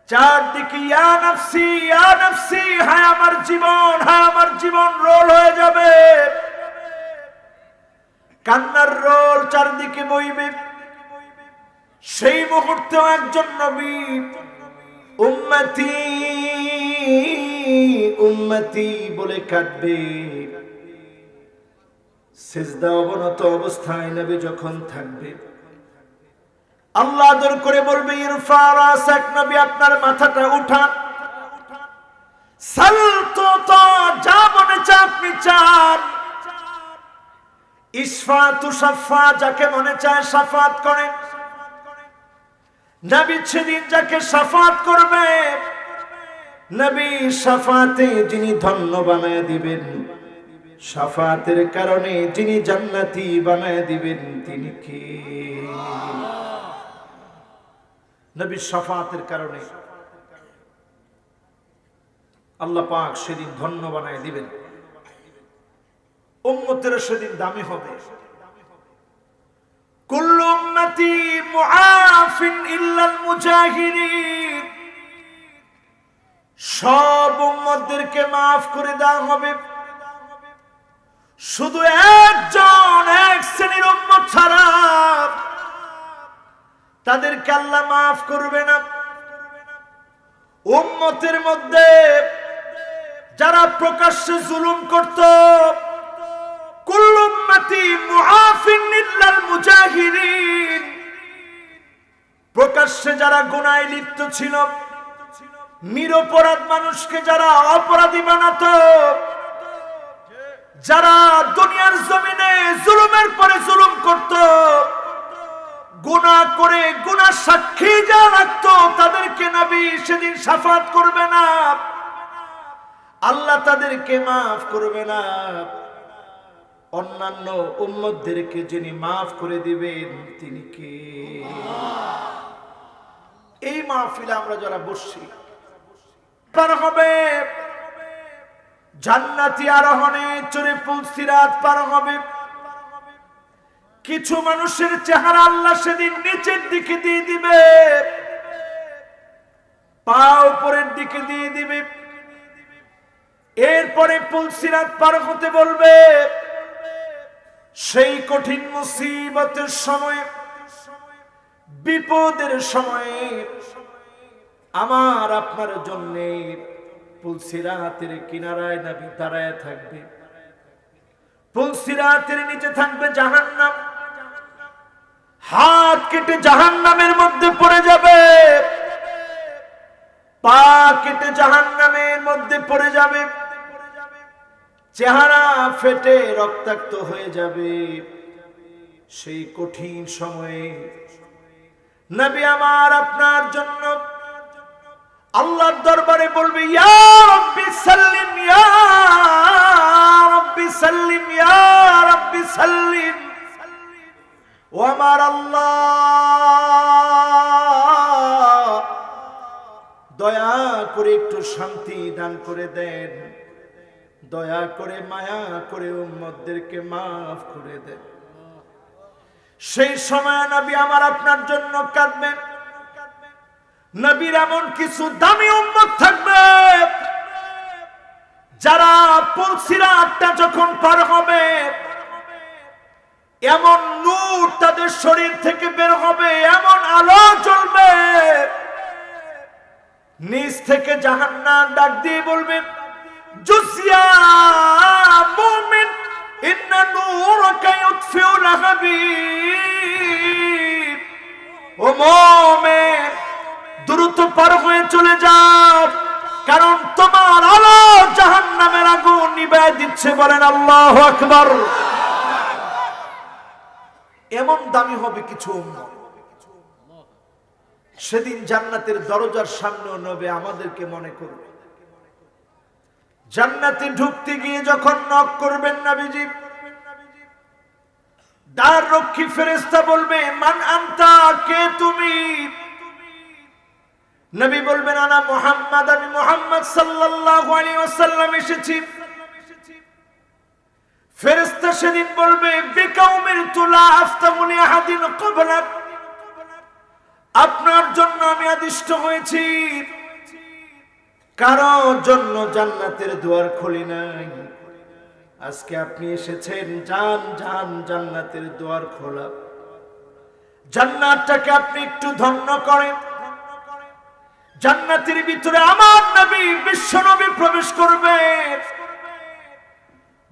Speaker 1: চারদিকে ইয়া নাফসি, হায় আমার জীবন, হায় আমার জীবন রোল হয়ে যাবে। কান্নার রোল চারদিকে বইবে। সেই মুহূর্তে একজন নবী উম্মতি উম্মতি বলে কাঁদবে। সিজদা অবনত অবস্থায় নবী যখন থাকবে, আল্লাহ আদর করে বলবে, ইরফা রাসাক, নবী আপনার মাথাটা উঠান। সাল তো যা মনে চায় আপনি চান। ইসফা তুসাফা, যাকে মনে চায় শাফাত করেন। নবী সেদিন যাকে শাফাত করবে, নবী শাফাতে যিনি ধন্য বানায় দিবেন, শাফাতের কারণে যিনি জান্নাতি বানায় দিবেন, তিনি কে? নবী শাফাতের কারণে আল্লাহ পাক সেদিন ধন্য বানায় দিবেন। উম্মতের সেদিন দামি হবে। কুল্লু উম্মতি মুআফিন ইল্লাল মুজাহিরিন, সব উম্মতদেরকে মাফ করে দেওয়া হবে, শুধু একজন, এক শ্রেণীর উম্মত ছাড়া তাদেরকে আল্লাহ মাফ করবে না। উম্মতের মধ্যে যারা প্রকাশ্যে জুলুম করত, কুল্লু উম্মতি মুআফিন ইল্লাল মুজাহিরিন, প্রকাশ্যে যারা গুনাহে লিপ্ত ছিল, নিরপরাধ মানুষকে যারা অপরাধী বানাতো, যারা দুনিয়ার জমিনে জুলুমের পরে জুলুম করত, গুনাহ করে গুনাহ সাক্ষী যারা রাখতো, তাদেরকে নবী সেদিন শাফাত করবে না, আল্লাহ তাদেরকে মাফ করবে না। অন্যান্য উম্মতদেরকে যিনি মাফ করে দিবেন, তিনি কে? এই মাহফিলে আমরা যারা বসছি, পার হবে জান্নাতি আরোহণে চড়ে পুলসিরাত পার হবে। কিছু মানুষের চেহারা আল্লাহ সেদিন নিচের দিকে দিয়ে দিবে, পা উপরের দিকে দিয়ে দিবে। এরপরে পুলসিরাত পার হতে বলবে। সেই কঠিন মুসিবতের সময়, বিপদের সময়ে আমার আপনার জন্য পুলসিরাতের কিনারায় নবী দাঁড়ায় থাকবে। পুলসিরাতের নিচে থাকবে জাহান্নাম, হাত কেটে জাহান্নামের মধ্যে পড়ে যাবে, পা কেটে জাহান্নামের মধ্যে পড়ে যাবে, চেহারা ফেটে রক্তাক্ত হয়ে যাবে। সেই কঠিন সময়ে নবী আমার আপনার জন্য আল্লাহর দরবারে বলবে, ইয়া রাব্বি সাল্লিম, ইয়া রাব্বি সাল্লিম, ইয়া রাব্বি সাল্লিম। ও আমার আল্লাহ, দয়া করে একটু শান্তি দান করে দেন, দয়া করে মায়া করে উম্মতদেরকে মাফ করে দেন। সেই সময় নবী আমার আপনার জন্য কাঁদবেন। নবীর এমন কিছু দামি উম্মত থাকবে যারা পুলসিরাতটা যখন পার হবে এমন নূর তাদের শরীর থেকে বের হবে, এমন আলো জ্বলবে, নিচ থেকে জাহান্নাম ডাক দিয়ে বলবে জুসিয়া মুমিন ইন্না নূরাকা ইউতফিউ লাহাবিব। ও মুমিন দ্রুত পার হয়ে চলে যাও, কারণ তোমার আলো জাহান্নামের আগুন নিভায় দিচ্ছে। বলেন আল্লাহু আকবার। এমন দামি হবে কিছু উম্মত, সেদিন জান্নাতের দরজার সামনেও নবী আমাদেরকে মনে করবে। জান্নাতে ঢুকতে গিয়ে যখন নক করবেন নবীজি, দ্বার রক্ষী ফেরেশতা বলবে মান আনতা, কে তুমি? নবী বলবেন আনা মুহাম্মদ, আমি মুহাম্মদ সাল্লাল্লাহু আলাইহি ওয়াসাল্লাম এসেছি। ফেরেশতা সেদিন বলবে বিকাউমির তুলা আফতামুনি আহাদিন ক্বাবলাক, আপনার জন্য আমি আদিষ্ট হয়েছি, কারো জন্য জান্নাতের দুয়ার খুলি নাই। আজকে আপনি এসেছেন, যান যান, জান্নাতের দুয়ার খোলা। জান্নাতটাকে আপনি একটু ধন্য করেন। জান্নাতের ভিতরে আমার নবী বিশ্ব নবী প্রবেশ করবেন।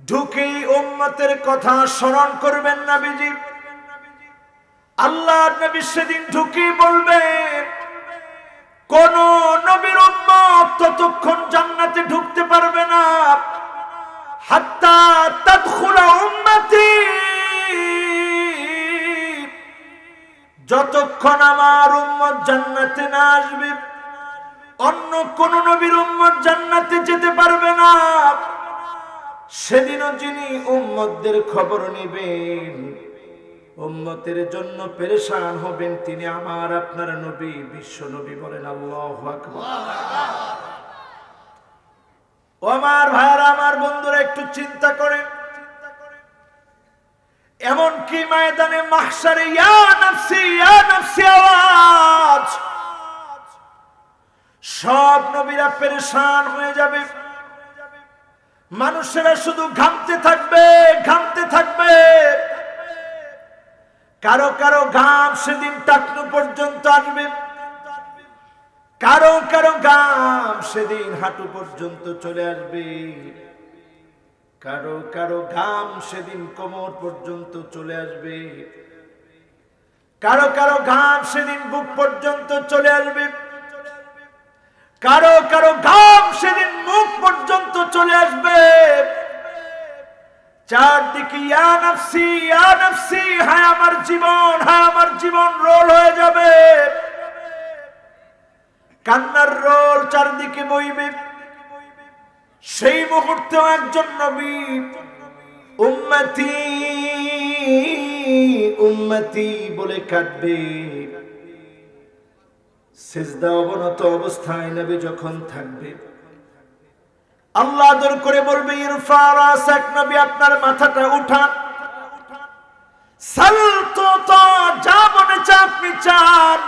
Speaker 1: ঢুকেই উম্মতের কথা স্মরণ করবেন নবীজি। আল্লাহর নবী সেদিন ঢুকে বলবেন কোন নবীর উম্মত ততক্ষণ জান্নাতে ঢুকতে পারবে না হাত্তা তাদখুলা উম্মতি, যতক্ষণ আমার উম্মত জান্নাতে না আসবে অন্য কোন নবীর উম্মত জান্নাতে যেতে পারবে না। সেদিনও যিনি উম্মতদের খবর নেবেন, উম্মতের জন্য পেরেশান হবেন, তিনি আমার আপনার নবী, বিশ্ব নবী। বলেন আল্লাহু আকবার। ও আমার ভাইরা, আমার বন্ধুরা, একটু চিন্তা করেন, এমন কি ময়দানে মাহশারে ইয়া নফসি ইয়া নফসি আওয়াজ, সব নবীরা পেরেশান হয়ে যাবে। মানুষেরা শুধু ঘামতে থাকবে, ঘামতে থাকবে। কারো কারো ঘাম সেদিন টাকনু পর্যন্ত আসবে, কারো কারো ঘাম সেদিন হাঁটু পর্যন্ত চলে আসবে, কারো কারো ঘাম সেদিন কোমর পর্যন্ত চলে আসবে, কারো কারো ঘাম সেদিন বুক পর্যন্ত চলে আসবে, কারো কারো ঘাম সেদিন মুখ পর্যন্ত চলে আসবে। চারদিকে ইয়া নফসি ইয়া নফসি, হায় আমার জীবন, হায় আমার জীবন রোল হয়ে যাবে। কান্নার রোল চারদিকে বইবে। সেই মুহূর্তে একজন নবী উম্মতি উম্মতি বলে কাঁদবে। সিজদা অবনত অবস্থায় নবী যখন থাকবে, আল্লাহ আদর করে বলবে ইরফা রাসাক, নবী আপনার মাথাটা উঠান। সাল তো যা মনে চা আপনি চান।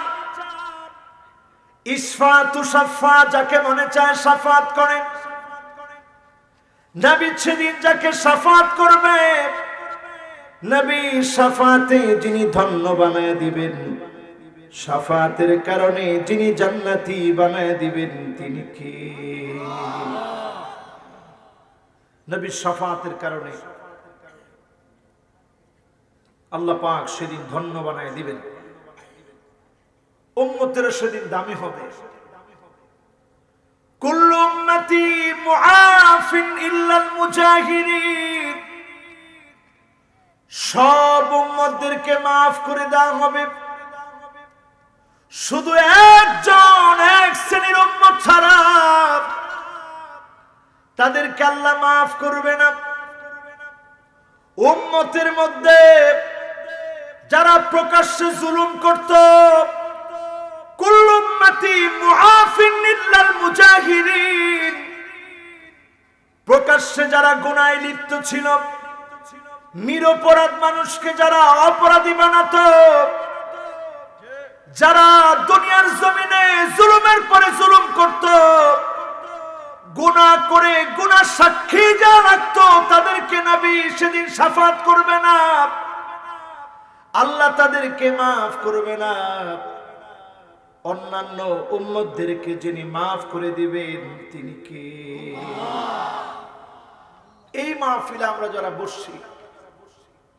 Speaker 1: ইসফা তুসাফা, যাকে মনে চায় শাফাত করেন। নবী সেদিন যাকে শাফাত করবে, নবী শাফাতে যিনি ধন্য বানায় দিবেন, শাফাতের কারণে যিনি জান্নাতি বানায় দিবেন, তিনি কে? নবী শাফাতের কারণে আল্লাহ পাক সেদিন ধন্য বানায় দিবেন। উম্মতের সেদিন দামি হবে। কুল্লু উম্মতি মুআফিন ইল্লাল মুজাহিরিন, সব উম্মতদেরকে মাফ করে দেওয়া হবে, শুধু একজন, এক শ্রেণীর উম্মত ছাড়া তাদেরকে আল্লাহ মাফ করবে না। উম্মতের মধ্যে যারা প্রকাশ্যে জুলুম করত, কুল্লু উম্মতি মুআফিন ইল্লাল মুজাহিরিন, প্রকাশ্যে যারা গুনাহে লিপ্ত ছিল, নিরপরাধ মানুষকে যারা অপরাধী বানাতো, যারা দুনিয়ার জমিনে জুলুমের পরে জুলুম করত, গুনাহ করে গুনাহ সাক্ষী যা রাখতো তাদেরকে নবী সেদিন শাফাত করবে না, আল্লাহ তাদেরকে মাফ করবে না। অন্যান্য উম্মতদেরকে যিনি মাফ করে দিবেন তিনি কে? এই মাহফিলে আমরা যারা বসছি